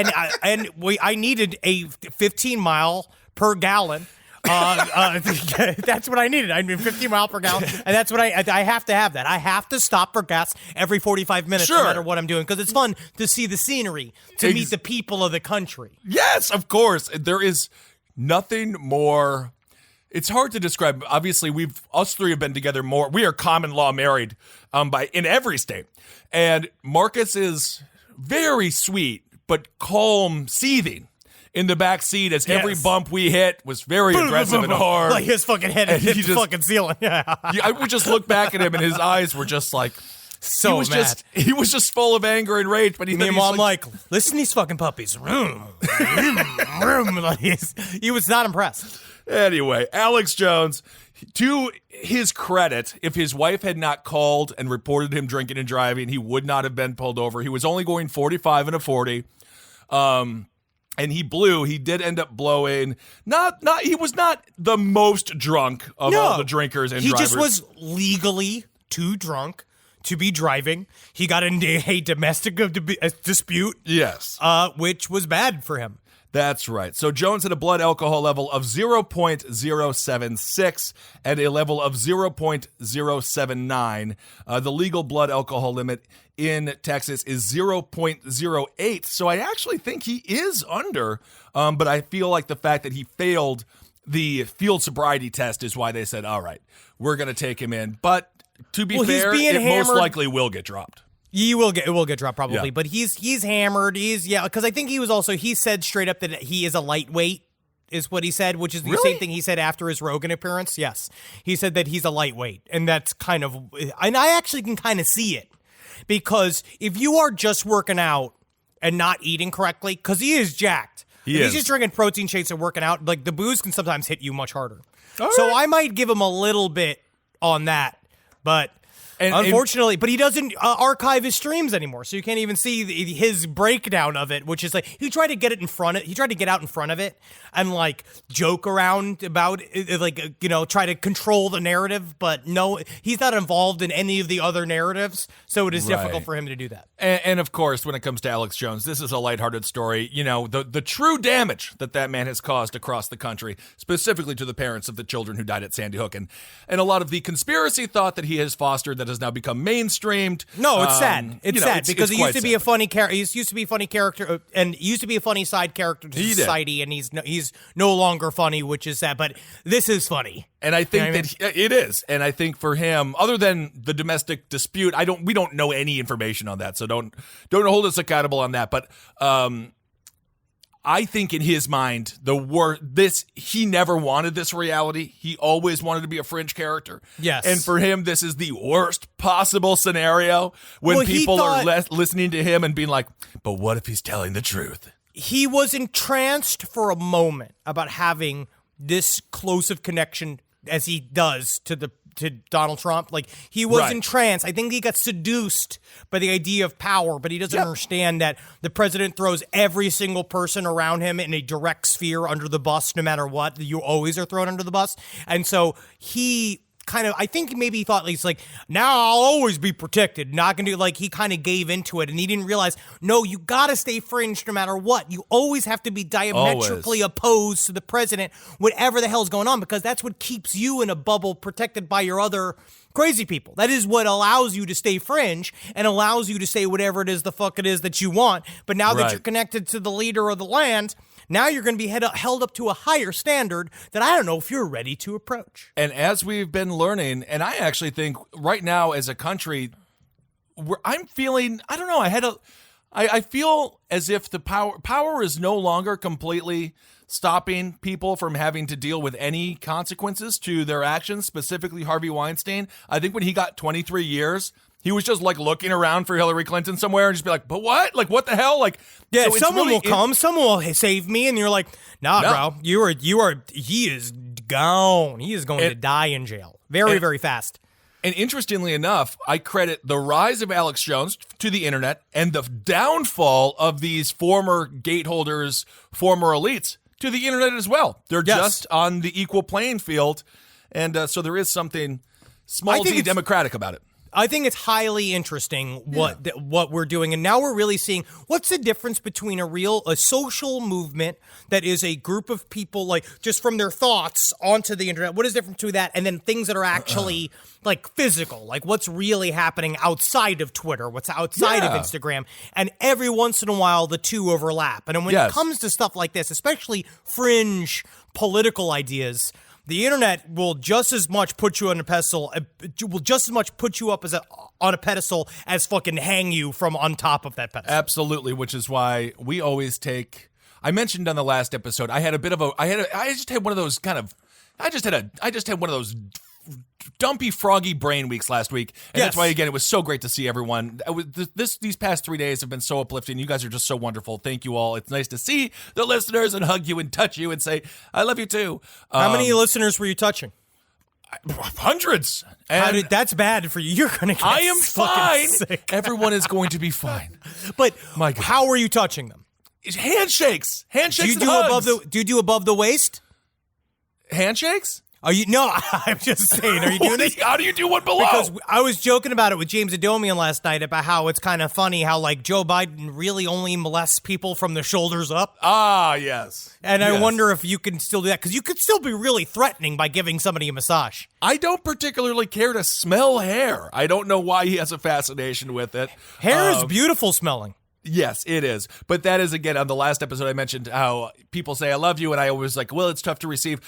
I needed a 15 mile per gallon. That's what I needed. I mean, 50 miles per gallon, and that's what I have to have. That I have to stop for gas every 45 minutes, no matter what I'm doing, because it's fun to see the scenery, to meet the people of the country. Yes, of course. There is nothing more. It's hard to describe. Obviously, us three have been together more. We are common law married, in every state, and Marcus is very sweet but calm, seething in the back seat as every bump we hit was very aggressive and hard. Like his fucking head hit the fucking ceiling. I would just look back at him and his eyes were just like, so mad. He was just full of anger and rage. But me and Mom like, listen to these fucking puppies. He was not impressed. Anyway, Alex Jones, to his credit, if his wife had not called and reported him drinking and driving, he would not have been pulled over. He was only going 45 and a 40. And he did end up blowing. He was not the most drunk of all the drinkers and drivers. He just was legally too drunk to be driving. He got into a domestic dispute. Yes. Which was bad for him. That's right. So Jones had a blood alcohol level of 0.076 and a level of 0.079. The legal blood alcohol limit in Texas is 0.08. So I actually think he is under, but I feel like the fact that he failed the field sobriety test is why they said, all right, we're going to take him in. But to be fair, it most likely will get dropped. It will get dropped probably, but he's hammered. Because I think he said straight up that he is a lightweight, is what he said, which is the same thing he said after his Rogan appearance. Yes, he said that he's a lightweight, and that's and I actually can kind of see it, because if you are just working out and not eating correctly, because he is jacked, he's just drinking protein shakes and working out, like the booze can sometimes hit you much harder. So I might give him a little bit on that, but. Unfortunately, but he doesn't archive his streams anymore, so you can't even see his breakdown of it. Which is like he tried to get out in front of it and like joke around about it, like try to control the narrative. But no, he's not involved in any of the other narratives, so it is difficult for him to do that. And of course, when it comes to Alex Jones, this is a lighthearted story. The true damage that man has caused across the country, specifically to the parents of the children who died at Sandy Hook, and a lot of the conspiracy thought that he has fostered that has now become mainstreamed. No, it's sad. It's sad because he used to be a funny character. He used to be a funny character, and used to be a funny side character to society. And he's no longer funny, which is sad. But this is funny, and I think that it is. And I think for him, other than the domestic dispute, we don't know any information on that. So don't hold us accountable on that. But I think in his mind, he never wanted this reality. He always wanted to be a fringe character. Yes. And for him, this is the worst possible scenario when people are listening to him and being like, but what if he's telling the truth? He was entranced for a moment about having this close of connection as he does to Donald Trump. Like, he was entranced. I think he got seduced by the idea of power, but he doesn't understand that the president throws every single person around him in a direct sphere under the bus, no matter what. You always are thrown under the bus. And so he I think maybe he thought, he's like, now I'll always be protected. Not going to he kind of gave into it, and he didn't realize, no, you got to stay fringe no matter what. You always have to be diametrically opposed to the president, whatever the hell's going on, because that's what keeps you in a bubble protected by your other crazy people. That is what allows you to stay fringe and allows you to say whatever it is the fuck it is that you want. But now that you're connected to the leader of the land, now you're going to be held up to a higher standard that I don't know if you're ready to approach. And as we've been learning, and I actually think right now as a country, I'm feeling, I don't know, I feel as if the power is no longer completely stopping people from having to deal with any consequences to their actions, specifically Harvey Weinstein. I think when he got 23 years, he was just looking around for Hillary Clinton somewhere and just be like, but what? What the hell? So someone will come, someone will save me. And you're like, nah, bro, he is gone. He is going to die in jail very fast. And interestingly enough, I credit the rise of Alex Jones to the internet and the downfall of these former gateholders, former elites to the internet as well. They're just on the equal playing field. And so there is something small d democratic about it. I think it's highly interesting what we're doing, and now we're really seeing what's the difference between a social movement that is a group of people just from their thoughts onto the internet. What is different to that, and then things that are actually physical, what's really happening outside of Twitter, what's outside of Instagram, and every once in a while the two overlap. And when it comes to stuff like this, especially fringe political ideas, the internet will just as much put you on a pedestal. Will just as much put you up on a pedestal as fucking hang you from on top of that pedestal. Absolutely, which is why we always take. I mentioned on the last episode, I just had one of those dumpy, froggy brain weeks last week, and that's why, again, it was so great to see everyone. These past 3 days have been so uplifting. You guys are just so wonderful. Thank you all. It's nice to see the listeners and hug you and touch you and say, I love you too. How many listeners were you touching? Hundreds. And that's bad for you. You're going to get I am fine. Sick. Everyone is going to be fine. But how are you touching them? Handshakes. Handshakes. Do you do above the waist? Handshakes? Are you? No, I'm just saying. Are you doing this? How do you do one below? Because I was joking about it with James Adomian last night about how it's kind of funny how Joe Biden really only molests people from the shoulders up. Ah, yes. And I wonder if you can still do that, because you could still be really threatening by giving somebody a massage. I don't particularly care to smell hair. I don't know why he has a fascination with it. Hair is beautiful smelling. Yes, it is. But that is, again, on the last episode I mentioned how people say I love you, and I always well, it's tough to receive.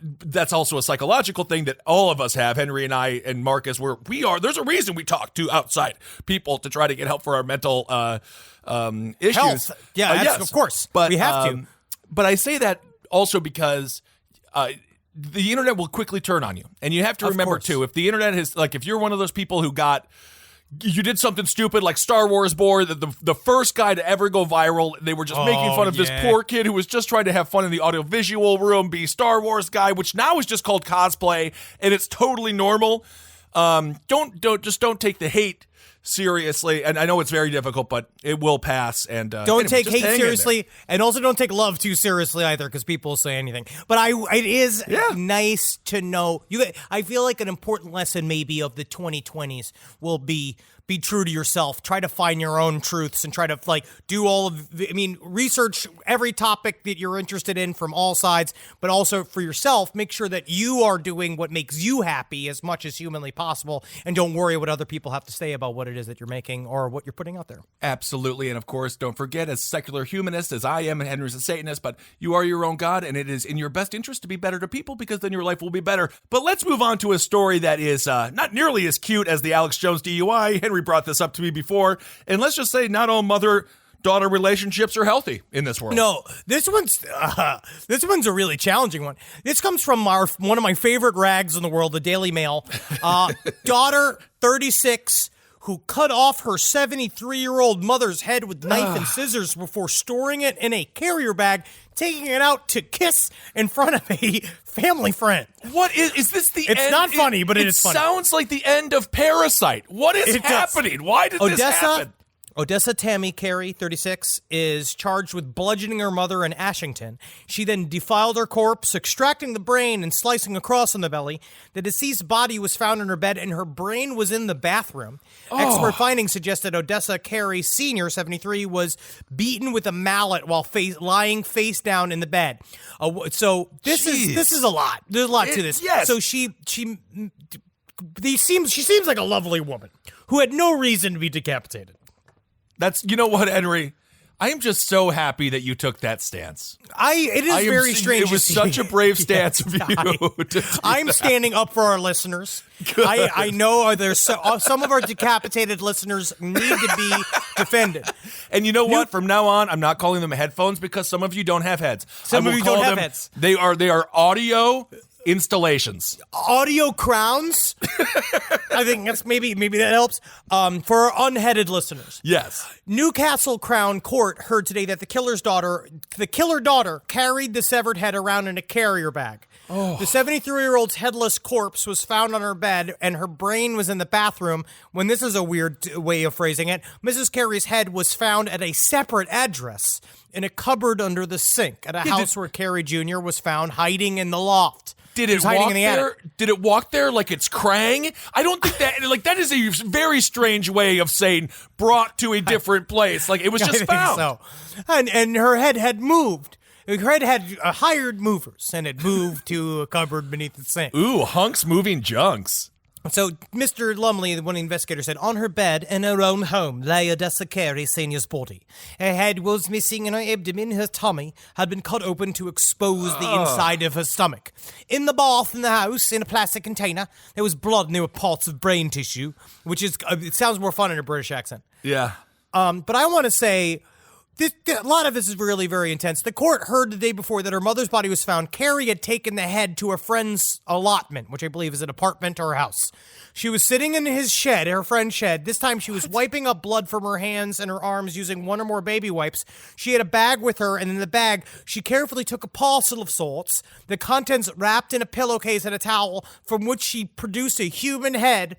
That's also a psychological thing that all of us have, Henry and I and Marcus, there's a reason we talk to outside people to try to get help for our mental issues. Health. Yeah, yes. Of course. But we have to. But I say that also because the internet will quickly turn on you. And you have to remember, too, if the internet is, if you're one of those people who you did something stupid like Star Wars board, the first guy to ever go viral. They were just making fun of this poor kid who was just trying to have fun in the audiovisual room, be Star Wars guy, which now is just called cosplay, and it's totally normal. Don't take the hate seriously, and I know it's very difficult, but it will pass. And don't take hate seriously, and also don't take love too seriously either, because people say anything. But it is nice to know. I feel like an important lesson maybe of the 2020s will be be true to yourself. Try to find your own truths and try to do all of research every topic that you're interested in from all sides, but also for yourself, make sure that you are doing what makes you happy as much as humanly possible, and don't worry what other people have to say about what it is that you're making or what you're putting out there. Absolutely. And of course, don't forget, as secular humanist as I am, and Henry's a Satanist, but you are your own God, and it is in your best interest to be better to people, because then your life will be better. But let's move on to a story that is not nearly as cute as the Alex Jones DUI. Henry brought this up to me before, and let's just say not all mother-daughter relationships are healthy in this world. No, this one's a really challenging one. This comes from one of my favorite rags in the world, the Daily Mail. Daughter, 36, who cut off her 73-year-old mother's head with knife and scissors before storing it in a carrier bag, taking it out to kiss in front of a family friend. What is this the end? It's not funny, but it is funny. It sounds like the end of Parasite. What is happening? Why did this happen? Odessa Tammy Carey, 36, is charged with bludgeoning her mother in Ashington. She then defiled her corpse, extracting the brain and slicing across on the belly. The deceased body was found in her bed, and her brain was in the bathroom. Expert findings suggest that Odessa Carey Sr., 73, was beaten with a mallet while lying face down in the bed. So this is a lot. There's a lot to this. Yes. So she seems like a lovely woman who had no reason to be decapitated. You know what, Henry? I am just so happy that you took that stance. It is very strange. It was such a brave stance of you. I'm standing up for our listeners. I know there's some of our decapitated listeners need to be defended. And you know what? From now on, I'm not calling them headphones, because some of you don't have heads. Some of you don't have heads. They are audio installations. Audio crowns. I think that's maybe that helps. For our unheaded listeners. Yes. Newcastle Crown Court heard today that the killer daughter carried the severed head around in a carrier bag. The 73-year-old's headless corpse was found on her bed, and her brain was in the bathroom. When this is a weird way of phrasing it, Mrs. Carey's head was found at a separate address in a cupboard under the sink at a house where Carey Jr. was found hiding in the loft. Did it walk there? Did it walk there like it's Krang? I don't think that, that is a very strange way of saying brought to a different place. Like, it was just found. So. And her head had moved. Her head had hired movers, and it moved to a cupboard beneath the sink. Ooh, hunks moving junks. So Mr. Lumley, one of the investigators, said, on her bed in her own home lay Odessa Carey Sr.'s body. Her head was missing, and her abdomen, her tummy, had been cut open to expose the inside of her stomach. In the bath in the house, in a plastic container, there was blood and there were parts of brain tissue, which is, it sounds more fun in a British accent. Yeah. But I want to say, a lot of this is really very intense. The court heard the day before that her mother's body was found. Carey had taken the head to a friend's allotment, which I believe is an apartment or a house. She was sitting in his shed, her friend's shed. This time she was wiping up blood from her hands and her arms using one or more baby wipes. She had a bag with her, and in the bag, she carefully took a parcel of sorts, the contents wrapped in a pillowcase and a towel, from which she produced a human head.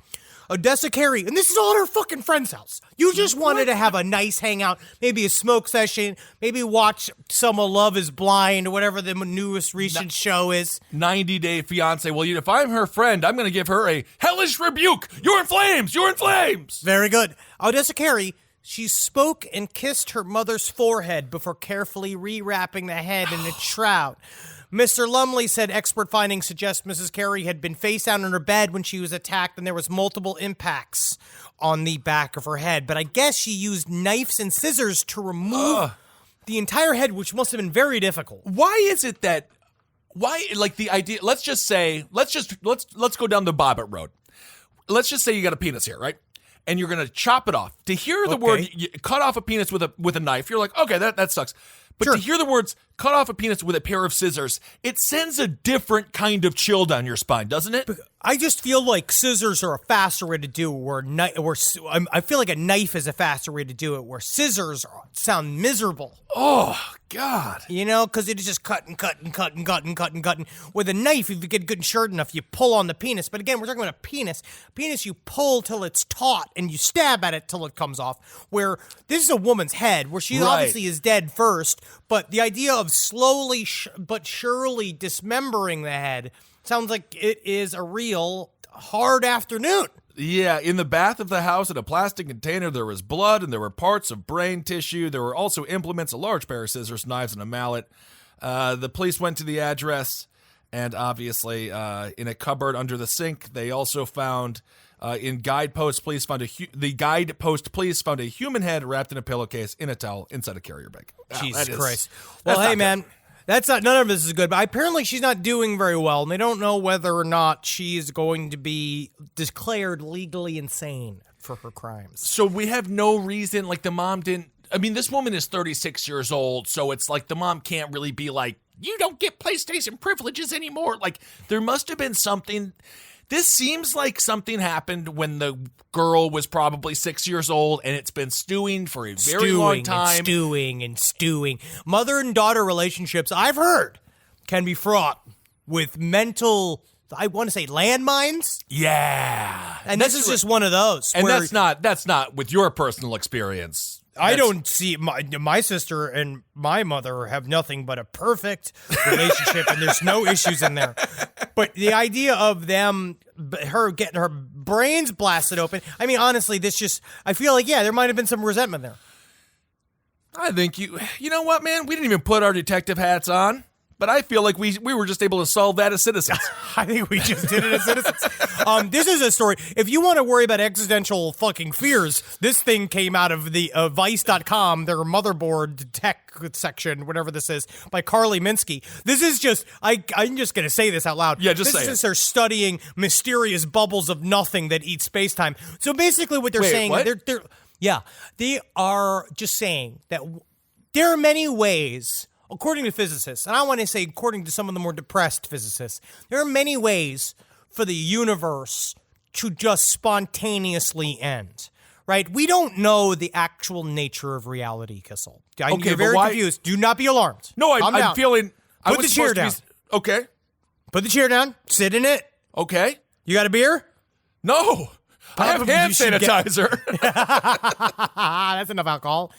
Odessa Carey, and this is all at her fucking friend's house. You just wanted to have a nice hangout, maybe a smoke session, maybe watch some of Love is Blind or whatever the newest recent show is. 90 Day Fiancé. Well, if I'm her friend, I'm going to give her a hellish rebuke. You're in flames. You're in flames. Very good. Odessa Carey, she spoke and kissed her mother's forehead before carefully rewrapping the head in a shroud. Mr. Lumley said expert findings suggest Mrs. Carey had been face down in her bed when she was attacked, and there was multiple impacts on the back of her head. But I guess she used knives and scissors to remove the entire head, which must have been very difficult. Why is it that? Why, like, the idea? Let's go down the Bobbit Road. Let's just say you got a penis here, right? And you're gonna chop it off. To hear the word cut off a penis with a knife, you're like, okay, that sucks. But to hear the words cut off a penis with a pair of scissors, it sends a different kind of chill down your spine, doesn't it? I just feel like scissors are a faster way to do it, I feel like a knife is a faster way to do it, where scissors sound miserable. Oh, God. You know, because it is just cutting. With a knife, if you get good and short enough, you pull on the penis. But again, we're talking about a penis. Penis, you pull till it's taut, and you stab at it till it comes off. Where this is a woman's head, where she obviously is dead first, but the idea of slowly but surely dismembering the head sounds like it is a real hard afternoon. Yeah, in the bath of the house in a plastic container, there was blood and there were parts of brain tissue. There were also implements, a large pair of scissors, knives, and a mallet. The police went to the address, and obviously in a cupboard under the sink, they also found... the guidepost police found a human head wrapped in a pillowcase in a towel inside a carrier bag. Wow, Jesus Christ. Well, hey, man, none of this is good, but apparently she's not doing very well, and they don't know whether or not she's going to be declared legally insane for her crimes. So we have no reason, like the mom didn't, I mean, this woman is 36 years old, so it's like the mom can't really be like, you don't get PlayStation privileges anymore. Like, there must have been something... This seems like something happened when the girl was probably 6 years old, and it's been stewing for a very long time. And stewing. Mother and daughter relationships, I've heard, can be fraught with mental, I want to say, landmines. Yeah. And this is just one of those. And that's not with your personal experience. I don't see my sister and my mother have nothing but a perfect relationship, and there's no issues in there. But the idea of her getting her brains blasted open, I mean, honestly, I feel like, there might have been some resentment there. I think you know what, man? We didn't even put our detective hats on. But I feel like we were just able to solve that as citizens. I think we just did it as citizens. This is a story. If you want to worry about existential fucking fears, this thing came out of the Vice.com, their motherboard tech section, whatever this is, by Carly Minsky. This is just, I'm just going to say this out loud. Yeah, just say it. This is they're studying mysterious bubbles of nothing that eat space-time. So basically what they're saying, what? they are just saying that there are many ways... According to physicists, and I want to say according to some of the more depressed physicists, there are many ways for the universe to just spontaneously end, right? We don't know the actual nature of reality, Kissel. Okay, you're very confused. Do not be alarmed. No, I'm feeling... Put the chair down. Okay. Put the chair down. Sit in it. Okay. You got a beer? No. I have hand sanitizer. That's enough alcohol.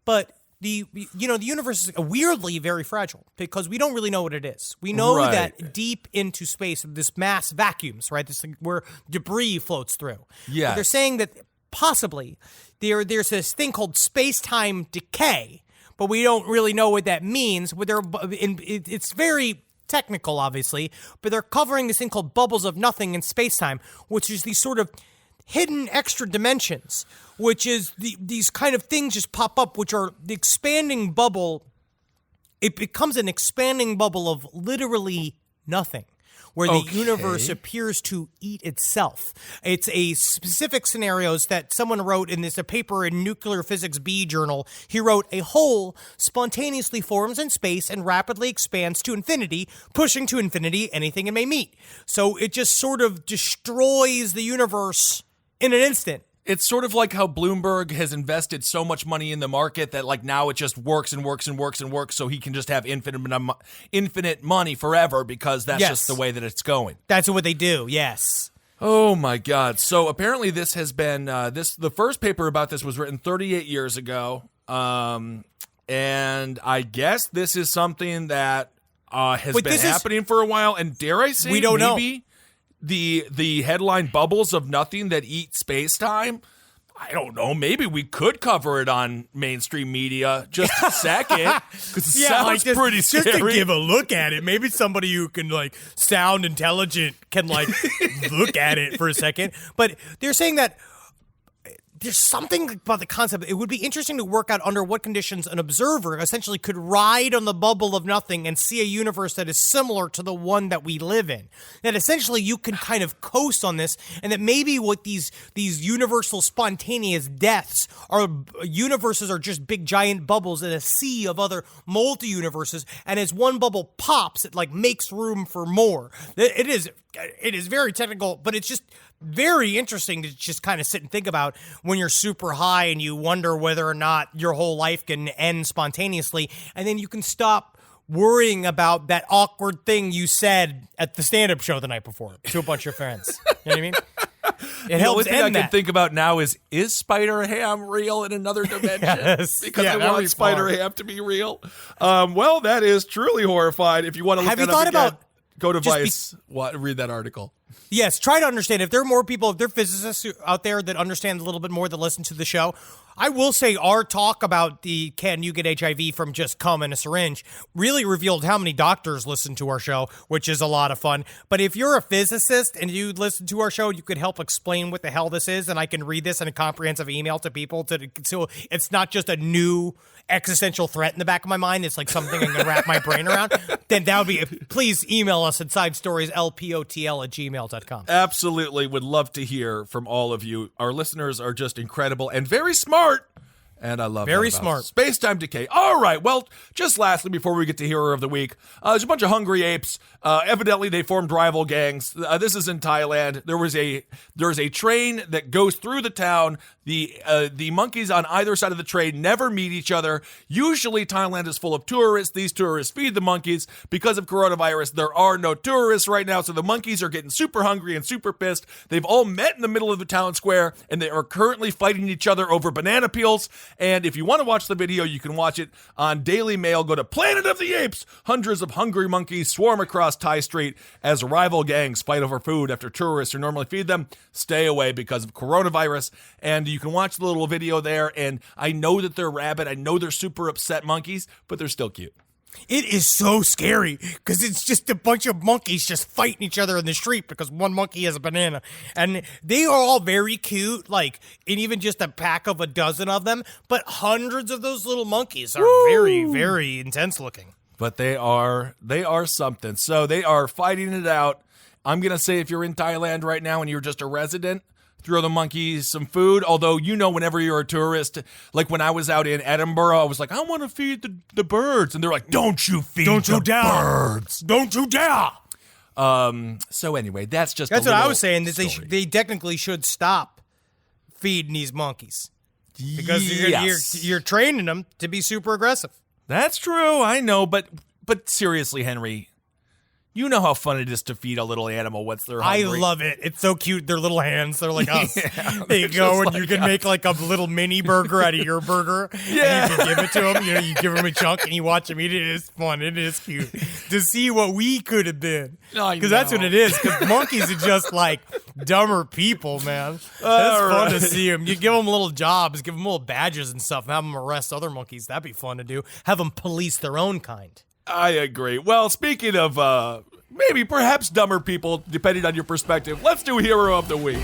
But... The universe is weirdly very fragile because we don't really know what it is. We know that deep into space, this mass vacuums, right? This thing where debris floats through. Yeah. But they're saying that possibly there's this thing called space-time decay, but we don't really know what that means. It's very technical, obviously, but they're covering this thing called bubbles of nothing in space-time, which is these sort of hidden extra dimensions, which is these kind of things just pop up, which are the expanding bubble. It becomes an expanding bubble of literally nothing, where the universe appears to eat itself. It's a specific scenarios that someone wrote in a paper in Nuclear Physics B journal. He wrote, a hole spontaneously forms in space and rapidly expands to infinity, pushing to infinity anything it may meet. So it just sort of destroys the universe in an instant. It's sort of like how Bloomberg has invested so much money in the market that like now it just works and works and works and works, so he can just have infinite money forever because that's just the way that it's going. That's what they do, yes. Oh my God. So apparently this has been, the first paper about this was written 38 years ago. And I guess this is something that has been happening for a while. And dare I say, we don't know. The headline bubbles of nothing that eat space-time, I don't know, maybe we could cover it on mainstream media just a second, because it sounds pretty scary. Just to give a look at it. Maybe somebody who can, sound intelligent can, look at it for a second. But they're saying that there's something about the concept. It would be interesting to work out under what conditions an observer essentially could ride on the bubble of nothing and see a universe that is similar to the one that we live in. That essentially you can kind of coast on this, and that maybe what these universal spontaneous deaths are, universes are just big giant bubbles in a sea of other multi-universes, and as one bubble pops, it makes room for more. It is very technical, but it's just very interesting to just kind of sit and think about when you're super high and you wonder whether or not your whole life can end spontaneously, and then you can stop worrying about that awkward thing you said at the stand-up show the night before to a bunch of friends. You know what I mean? It the helps only thing end I that. can think about now is Spider-Ham real in another dimension? Yes. Because Yeah, I that want was far. Spider-Ham to be real. Well, that is truly horrifying. If you want to look Have that you thought up again, about go to just Vice, read that article. Yes, try to understand. If there are more people, if there are physicists out there that understand a little bit more that listen to the show, I will say our talk about the can you get HIV from just cum in a syringe really revealed how many doctors listen to our show, which is a lot of fun. But if you're a physicist and you listen to our show, you could help explain what the hell this is, and I can read this in a comprehensive email to people so it's not just a new existential threat in the back of my mind. It's like something I can wrap my brain around. Then that would be, please email us at sidestorieslpotl@gmail.com. Absolutely. Would love to hear from all of you. Our listeners are just incredible and very smart. And I love Very that about smart. Space-time decay. All right. Well, just lastly, before we get to Hero of the Week, there's a bunch of hungry apes. Evidently, they formed rival gangs. This is in Thailand. There's a train that goes through the town. The monkeys on either side of the train never meet each other. Usually, Thailand is full of tourists. These tourists feed the monkeys. Because of coronavirus, there are no tourists right now, so the monkeys are getting super hungry and super pissed. They've all met in the middle of the town square, and they are currently fighting each other over banana peels. And if you want to watch the video, you can watch it on Daily Mail. Go to Planet of the Apes. Hundreds of hungry monkeys swarm across Thai Street as rival gangs fight over food after tourists who normally feed them stay away because of coronavirus. And you can watch the little video there. And I know that they're rabid. I know they're super upset monkeys, but they're still cute. It is so scary because it's just a bunch of monkeys just fighting each other in the street because one monkey has a banana. And they are all very cute, like, and even just a pack of a dozen of them. But hundreds of those little monkeys are very, very intense looking. But they are something. So they are fighting it out. I'm going to say if you're in Thailand right now and you're just a resident, throw the monkeys some food. Although, whenever you're a tourist, like when I was out in Edinburgh, I was like, I want to feed the birds. And they're like, don't you feed the birds. Don't you dare. So anyway, that's what I was saying, that they technically should stop feeding these monkeys. Because you're training them to be super aggressive. That's true. I know. But seriously, Henry, you know how fun it is to feed a little animal once they're hungry. I love it. It's so cute. Their little hands. They're like us. Yeah, they go and you can make like a little mini burger out of your burger. Yeah. And you can give it to them. You give them a chunk and you watch them eat it. It is fun. It is cute to see what we could have been. Because that's what it is. Because monkeys are just like dumber people, man. It's fun to see them. You give them little jobs, give them little badges and stuff, and have them arrest other monkeys. That'd be fun to do. Have them police their own kind. I agree. Well, speaking of maybe perhaps dumber people, depending on your perspective, let's do Hero of the Week.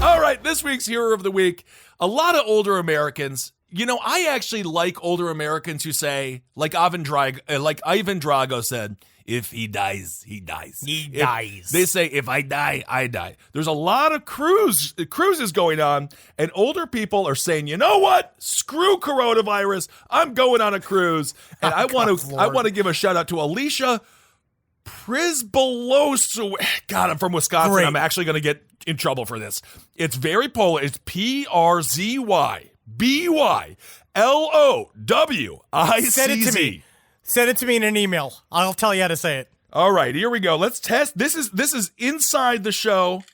All right, this week's Hero of the Week, a lot of older Americans. I actually like older Americans who say, like Ivan Drago said, if he dies, he dies. He dies. They say, if I die, I die. There's a lot of cruises going on, and older people are saying, you know what? Screw coronavirus. I'm going on a cruise. And I want to give a shout out to Alicia Prisbalosu. God, I'm from Wisconsin. Great. I'm actually going to get in trouble for this. It's very Polish. It's PRZYBYLOWICZ. Send it to me. Send it to me in an email. I'll tell you how to say it. All right, here we go. Let's test. This is inside the show.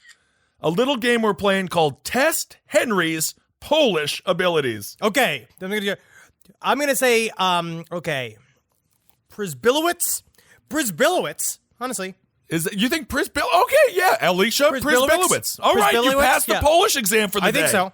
A little game we're playing called Test Henry's Polish Abilities. Okay. I'm gonna say okay. Prisbillowitz? Honestly. You think Prisbillowitz? Okay, yeah. Alicia Prisbillowitz. All right, you passed the Polish exam for the day. I think so.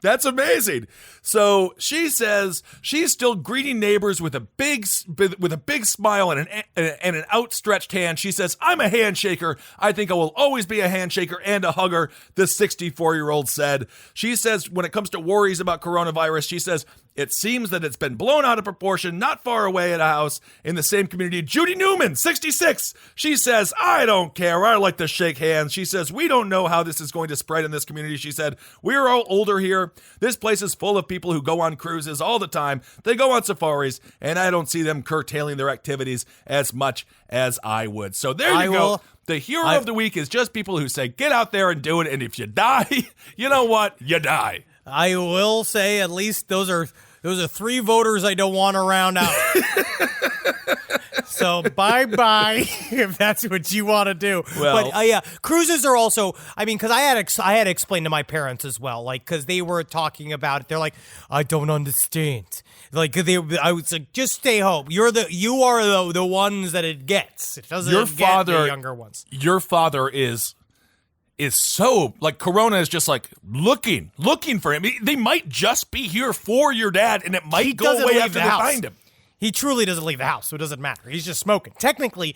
That's amazing. So she says she's still greeting neighbors with a big smile and an outstretched hand. She says, I'm a handshaker. I think I will always be a handshaker and a hugger, the 64-year-old said. She says when it comes to worries about coronavirus, she says, it seems that it's been blown out of proportion not far away at a house in the same community. Judy Newman, 66. She says, I don't care. I like to shake hands. She says, we don't know how this is going to spread in this community. She said, we're all older here. This place is full of people who go on cruises all the time. They go on safaris, and I don't see them curtailing their activities as much as I would. So there you go. The hero of the week is just people who say, get out there and do it. And if you die, you know what? You die. I will say at least those are three voters I don't want to round out. So bye-bye if that's what you want to do. Well- But yeah, cruises are also, I mean, because I had to explain to my parents as well, like, because they were talking about it. They're like, I don't understand. Like, I was like, just stay home. You are the ones that it gets. It doesn't get the younger ones. Your father is so, like, Corona is just like looking for him. They might just be here for your dad, and it might go doesn't away leave after the they house. find him. He truly doesn't leave the house, so it doesn't matter. He's just smoking. Technically,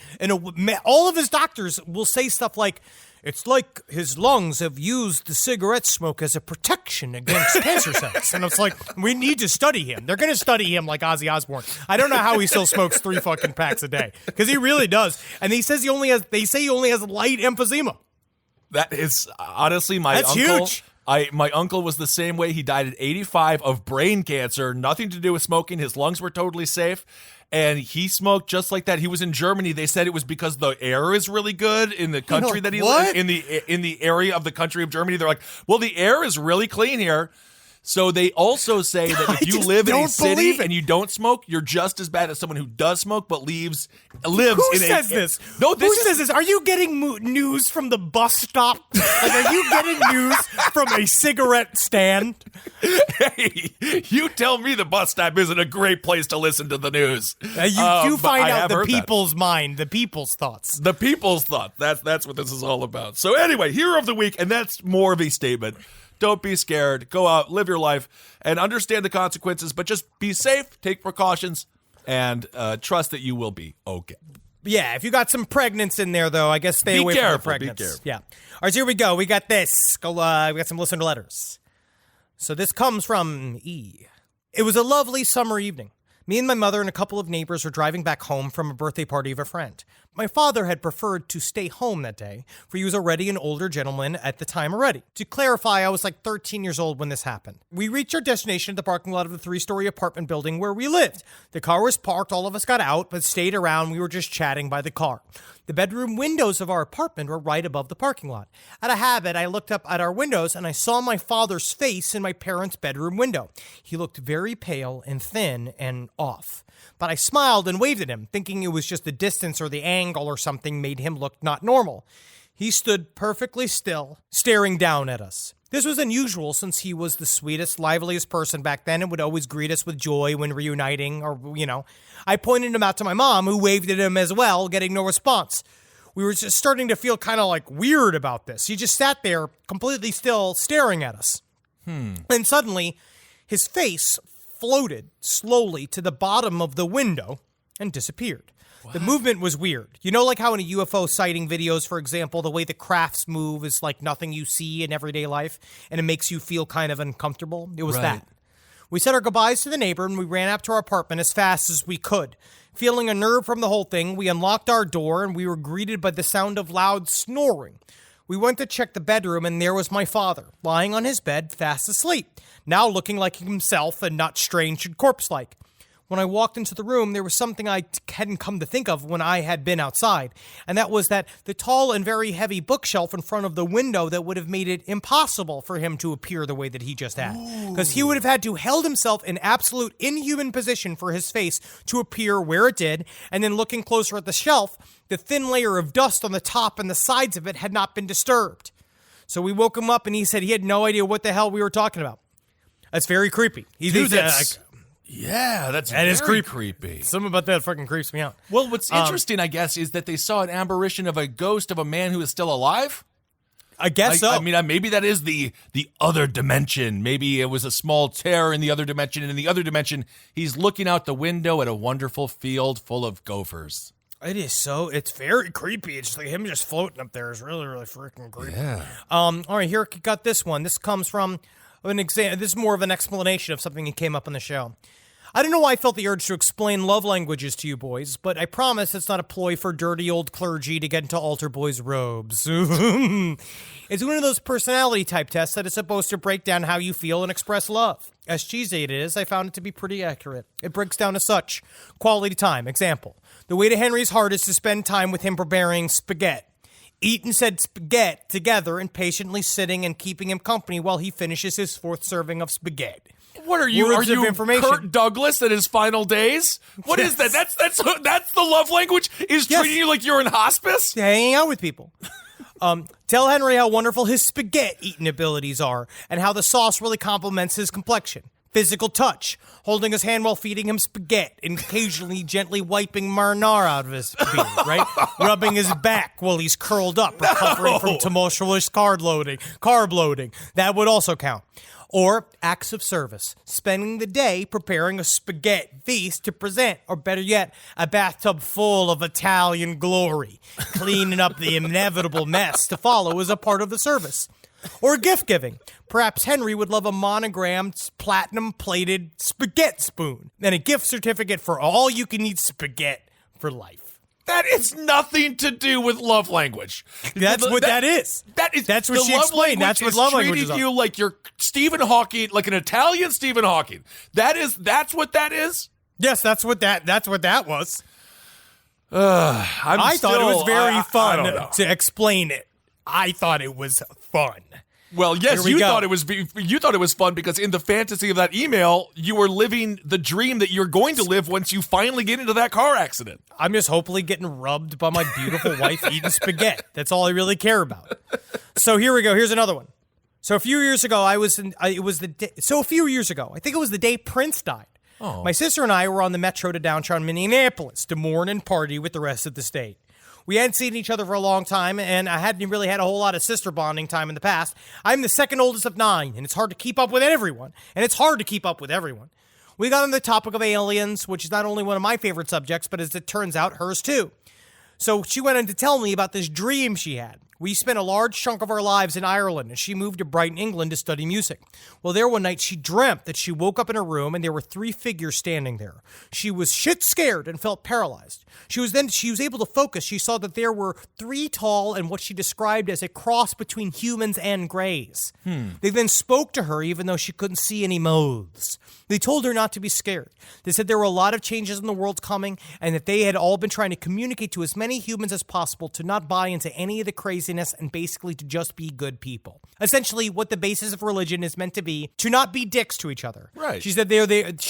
all of his doctors will say stuff like, it's like his lungs have used the cigarette smoke as a protection against cancer cells. And it's like, we need to study him. They're going to study him like Ozzy Osbourne. I don't know how he still smokes 3 fucking packs a day, because he really does. And they say he only has light emphysema. That is honestly That's uncle. huge. My uncle was the same way. He died at 85 of brain cancer, nothing to do with smoking. His lungs were totally safe. And he smoked just like that. He was in Germany. They said it was because the air is really good in the country that he lived in the area of the country of Germany. They're like, well, the air is really clean here. So they also say that if you live in a city and you don't smoke, you're just as bad as someone who does smoke but lives Who in says this? No, Who says this? Are you getting news from the bus stop? Like, are you getting news from a cigarette stand? Hey, you tell me the bus stop isn't a great place to listen to the news. You do But find I out have the heard that. people's mind, the people's thoughts. The people's thought. That's what this is all about. So anyway, hero of the week, and that's more of a statement. Don't be scared. Go out, live your life, and understand the consequences, but just be safe, take precautions, and trust that you will be okay. Yeah, if you got some pregnants in there, though, I guess stay away from the pregnants. Be careful. Yeah. All right, so here we go. We got this. We got some listener letters. So this comes from E. It was a lovely summer evening. Me and my mother and a couple of neighbors were driving back home from a birthday party of a friend. My father had preferred to stay home that day, for he was already an older gentleman at the time already. To clarify, I was like 13 years old when this happened. We reached our destination at the parking lot of the 3-story apartment building where we lived. The car was parked, all of us got out, but stayed around. We were just chatting by the car. The bedroom windows of our apartment were right above the parking lot. Out of habit, I looked up at our windows and I saw my father's face in my parents' bedroom window. He looked very pale and thin and off. But I smiled and waved at him, thinking it was just the distance or the angle or something made him look not normal. He stood perfectly still, staring down at us. This was unusual since he was the sweetest, liveliest person back then and would always greet us with joy when reuniting or, I pointed him out to my mom, who waved at him as well, getting no response. We were just starting to feel kind of like weird about this. He just sat there completely still, staring at us. And suddenly, his face floated slowly to the bottom of the window and disappeared. What? The movement was weird. You know, like how in a UFO sighting videos, for example, the way the crafts move is like nothing you see in everyday life, and it makes you feel kind of uncomfortable? It was that. We said our goodbyes to the neighbor, and we ran up to our apartment as fast as we could. Feeling unnerved from the whole thing, we unlocked our door, and we were greeted by the sound of loud snoring. We went to check the bedroom, and there was my father, lying on his bed, fast asleep, now looking like himself and not strange and corpse-like. When I walked into the room, there was something I hadn't come to think of when I had been outside, and that was that the tall and very heavy bookshelf in front of the window that would have made it impossible for him to appear the way that he just had. Because he would have had to held himself in absolute inhuman position for his face to appear where it did, and then looking closer at the shelf, the thin layer of dust on the top and the sides of it had not been disturbed. So we woke him up, and he said he had no idea what the hell we were talking about. That's very creepy. That is creepy. Something about that fucking creeps me out. Well, what's interesting, I guess, is that they saw an apparition of a ghost of a man who is still alive. I guess so. I mean, maybe that is the other dimension. Maybe it was a small tear in the other dimension, and in the other dimension, he's looking out the window at a wonderful field full of gophers. It is so. It's very creepy. It's like him just floating up there is really, really freaking creepy. Yeah. All right, here got this one. This comes from this is more of an explanation of something that came up on the show. I don't know why I felt the urge to explain love languages to you boys, but I promise it's not a ploy for dirty old clergy to get into altar boys' robes. It's one of those personality type tests that is supposed to break down how you feel and express love. As cheesy it is, I found it to be pretty accurate. It breaks down to such. Quality time. Example. The way to Henry's heart is to spend time with him preparing spaghetti. Eating said spaghetti together and patiently sitting and keeping him company while he finishes his 4th serving of spaghetti. What are you? words Are you of information. Kurt Douglas at his final days? What is that? That's the love language. Is Yes. treating you like you're in hospice? Hanging out with people. Tell Henry how wonderful his spaghetti eating abilities are and how the sauce really complements his complexion. Physical touch, holding his hand while feeding him spaghetti and occasionally gently wiping marinara out of his beard, right? Rubbing his back while he's curled up, recovering from tumultuous carb loading. That would also count. Or acts of service, spending the day preparing a spaghetti feast to present, or better yet, a bathtub full of Italian glory, cleaning up the inevitable mess to follow as a part of the service. Or gift giving. Perhaps Henry would love a monogrammed, platinum-plated spaghetti spoon and a gift certificate for all you can eat spaghetti for life. That is nothing to do with love language. That's what that is. That's what the she love explained. language That's what is love language treating is. you like you're Stephen Hawking, like an Italian Stephen Hawking. That's what that is. Yes, that's what that was. I thought it was very I fun don't know. to explain it. I thought it was fun. Well, yes, Here we go. you thought it was fun because in the fantasy of that email, you were living the dream that you're going to live once you finally get into that car accident. I'm just hopefully getting rubbed by my beautiful wife eating spaghetti. That's all I really care about. So here we go. Here's another one. So a few years ago, I think it was the day Prince died. Oh. My sister and I were on the metro to downtown Minneapolis to mourn and party with the rest of the state. We hadn't seen each other for a long time, and I hadn't really had a whole lot of sister bonding time in the past. I'm the second oldest of 9, and it's hard to keep up with everyone. We got on the topic of aliens, which is not only one of my favorite subjects, but as it turns out, hers too. So she went on to tell me about this dream she had. We spent a large chunk of our lives in Ireland, and she moved to Brighton, England to study music. Well, there one night, she dreamt that she woke up in her room, and there were 3 figures standing there. She was shit scared and felt paralyzed. She was able to focus. She saw that there were 3 tall and what she described as a cross between humans and greys. They then spoke to her, even though she couldn't see any mouths. They told her not to be scared. They said there were a lot of changes in the world coming, and that they had all been trying to communicate to as many humans as possible to not buy into any of the craziness and basically to just be good people. Essentially, what the basis of religion is meant to be, to not be dicks to each other. Right. She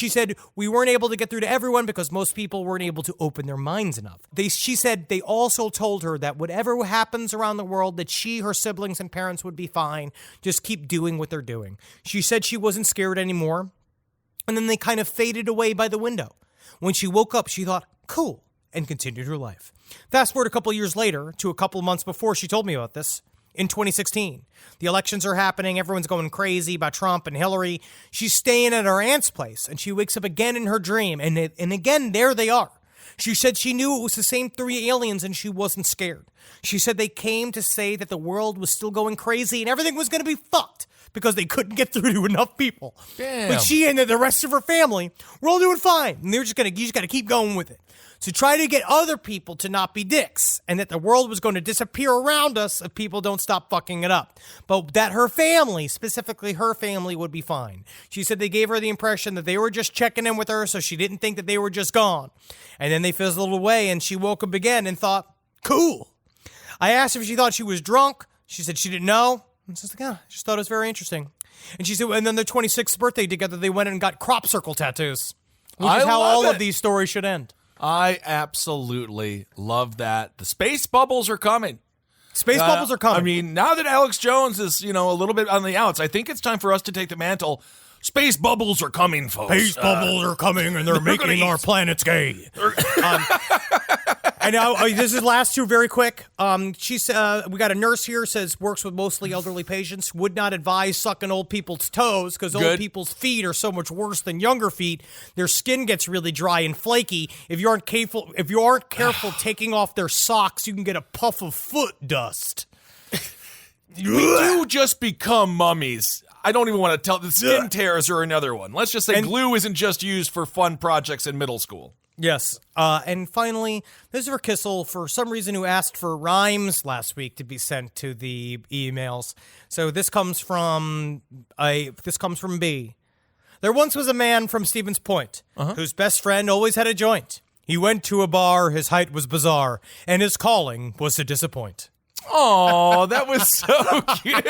said we weren't able to get through to everyone because most people weren't able to open their minds enough. She said they also told her that whatever happens around the world, that she, her siblings, and parents would be fine. Just keep doing what they're doing. She said she wasn't scared anymore. And then they kind of faded away by the window. When she woke up, she thought, cool, and continued her life. Fast forward a couple years later to a couple of months before she told me about this. In 2016, the elections are happening. Everyone's going crazy about Trump and Hillary. She's staying at her aunt's place, and she wakes up again in her dream. And again, there they are. She said she knew it was the same 3 aliens, and she wasn't scared. She said they came to say that the world was still going crazy and everything was going to be fucked because they couldn't get through to enough people. Damn. But she and the rest of her family were all doing fine. And you just got to keep going with it. So try to get other people to not be dicks, and that the world was going to disappear around us if people don't stop fucking it up. But that her family, specifically her family, would be fine. She said they gave her the impression that they were just checking in with her, so she didn't think that they were just gone. And then they fizzled away, and she woke up again and thought, cool. I asked if she thought she was drunk. She said she didn't know. And she's like, I just thought it was very interesting. And she said, and then their 26th birthday together, they went and got crop circle tattoos, which is how all of these stories should end. I absolutely love that. The space bubbles are coming. Space bubbles are coming. I mean, now that Alex Jones is, a little bit on the outs, I think it's time for us to take the mantle. Space bubbles are coming, folks. Space bubbles are coming, and they're making our planets gay. And now this is last 2 very quick. She's we got a nurse here, says works with mostly elderly patients. Would not advise sucking old people's toes because old people's feet are so much worse than younger feet. Their skin gets really dry and flaky. If you aren't careful taking off their socks, you can get a puff of foot dust. We do just become mummies. I don't even want to tell. The skin tears are another one. Let's just say glue isn't just used for fun projects in middle school. Yes. And finally, this is for Kissel, for some reason, who asked for rhymes last week to be sent to the emails. So this comes from B. There once was a man from Stevens Point whose best friend always had a joint. He went to a bar, his height was bizarre, and his calling was to disappoint. Oh, that was so cute.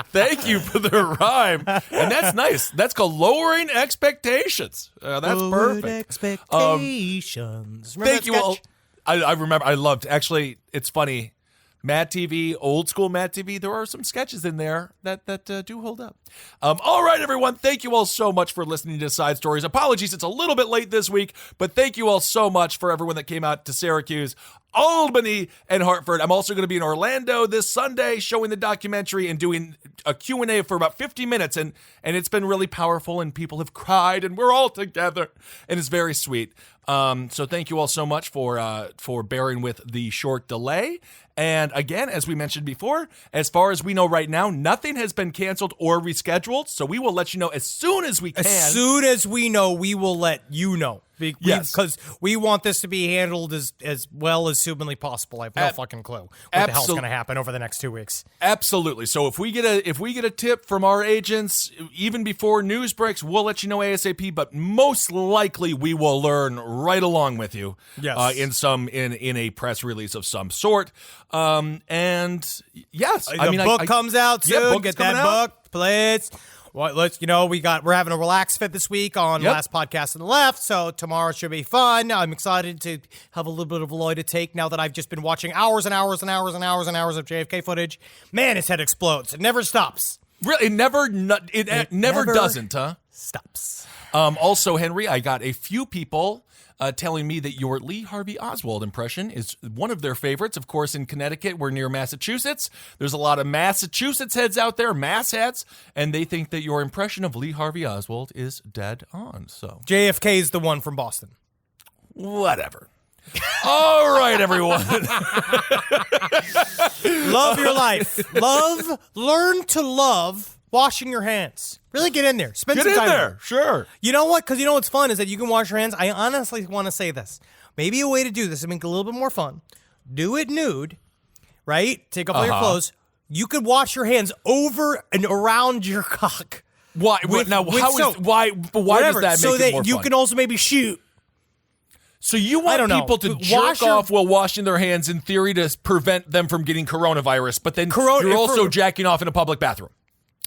Thank you for the rhyme. And that's nice. That's called lowering expectations. That's Lowered perfect. Expectations. Remember Thank that you all. sketch? I remember. I loved. Actually, it's funny. Mad TV, old school Mad TV. There are some sketches in there that do hold up. All right, everyone. Thank you all so much for listening to Side Stories. Apologies, it's a little bit late this week, but thank you all so much for everyone that came out to Syracuse, Albany, and Hartford. I'm also going to be in Orlando this Sunday showing the documentary and doing a Q&A for about 50 minutes, and it's been really powerful, and people have cried, and we're all together, and it's very sweet. So thank you all so much for bearing with the short delay. And again, as we mentioned before, as far as we know right now, nothing has been canceled or rescheduled. So we will let you know as soon as we can. As soon as we know, we will let you know. Yes. Because we want this to be handled as well as humanly possible. I have no fucking clue what the hell's going to happen over the next 2 weeks. Absolutely. So if we get a tip from our agents, even before news breaks, we'll let you know ASAP. But most likely, we will learn right along with you. Yes. In a press release of some sort. And yes, The book comes out soon. Yeah, book's Get coming that out. book, please. Well, we're having a relax fit this week on Last Podcast on the Left, so tomorrow should be fun. I'm excited to have a little bit of Lloyd to take now that I've just been watching hours and hours and hours and hours and hours of JFK footage. Man, his head explodes. It never stops. Really, it never doesn't, huh? Stops. Also, Henry, I got a few people telling me that your Lee Harvey Oswald impression is one of their favorites. Of course, in Connecticut, we're near Massachusetts. There's a lot of Massachusetts heads out there, mass heads, and they think that your impression of Lee Harvey Oswald is dead on. So JFK is the one from Boston. whatever. All right, everyone. Love your life. Learn to love washing your hands. Really get in there. Spend Get some in time there. Sure. You know what? Because you know what's fun is that you can wash your hands. I honestly want to say this. Maybe a way to do this to make it a little bit more fun. Do it nude, right? Take off all your clothes. You could wash your hands over and around your cock. Why? With soap. Why does that make so it that more you fun? can also maybe shoot. So you I want don't know. people to Wash jerk off while washing their hands in theory to prevent them from getting coronavirus, but then you're also jacking off in a public bathroom.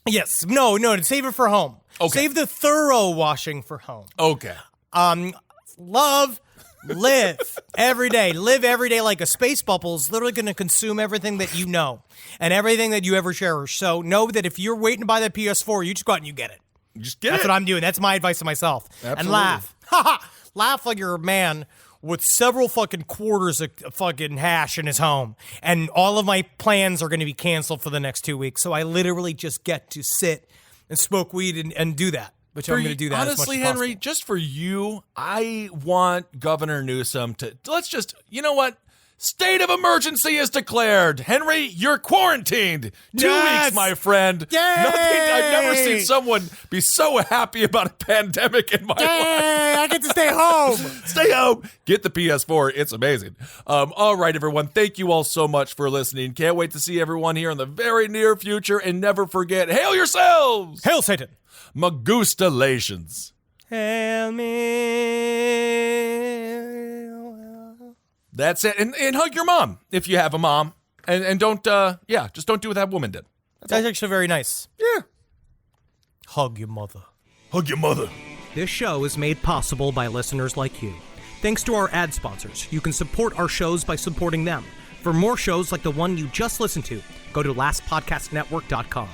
Yes. No. Save it for home. Okay. Save the thorough washing for home. Okay. Live every day. Live every day like a space bubble is literally going to consume everything that you know and everything that you ever cherish. So know that if you're waiting to buy that PS4, you just go out and you get it. Just get That's it. what I'm doing. That's my advice to myself. Absolutely. And laugh. Laugh like you're a man with several fucking quarters of fucking hash in his home. And all of my plans are going to be canceled for the next 2 weeks. So I literally just get to sit and smoke weed and do that. Which I'm going to do that honestly, as much as Henry, possible. just for you, I want Governor Newsom to, you know what? State of emergency is declared. Henry, you're quarantined. 2 weeks, my friend. Yay! I've never seen someone be so happy about a pandemic in my life. I get to stay home. Stay home. Get the PS4. It's amazing. All right, everyone. Thank you all so much for listening. Can't wait to see everyone here in the very near future. And never forget, hail yourselves. Hail Satan. Magustalations. Hail me. That's it. And hug your mom if you have a mom. And don't, just don't do what that woman did. That's actually very nice. Yeah. Hug your mother. Hug your mother. This show is made possible by listeners like you. Thanks to our ad sponsors, you can support our shows by supporting them. For more shows like the one you just listened to, go to lastpodcastnetwork.com.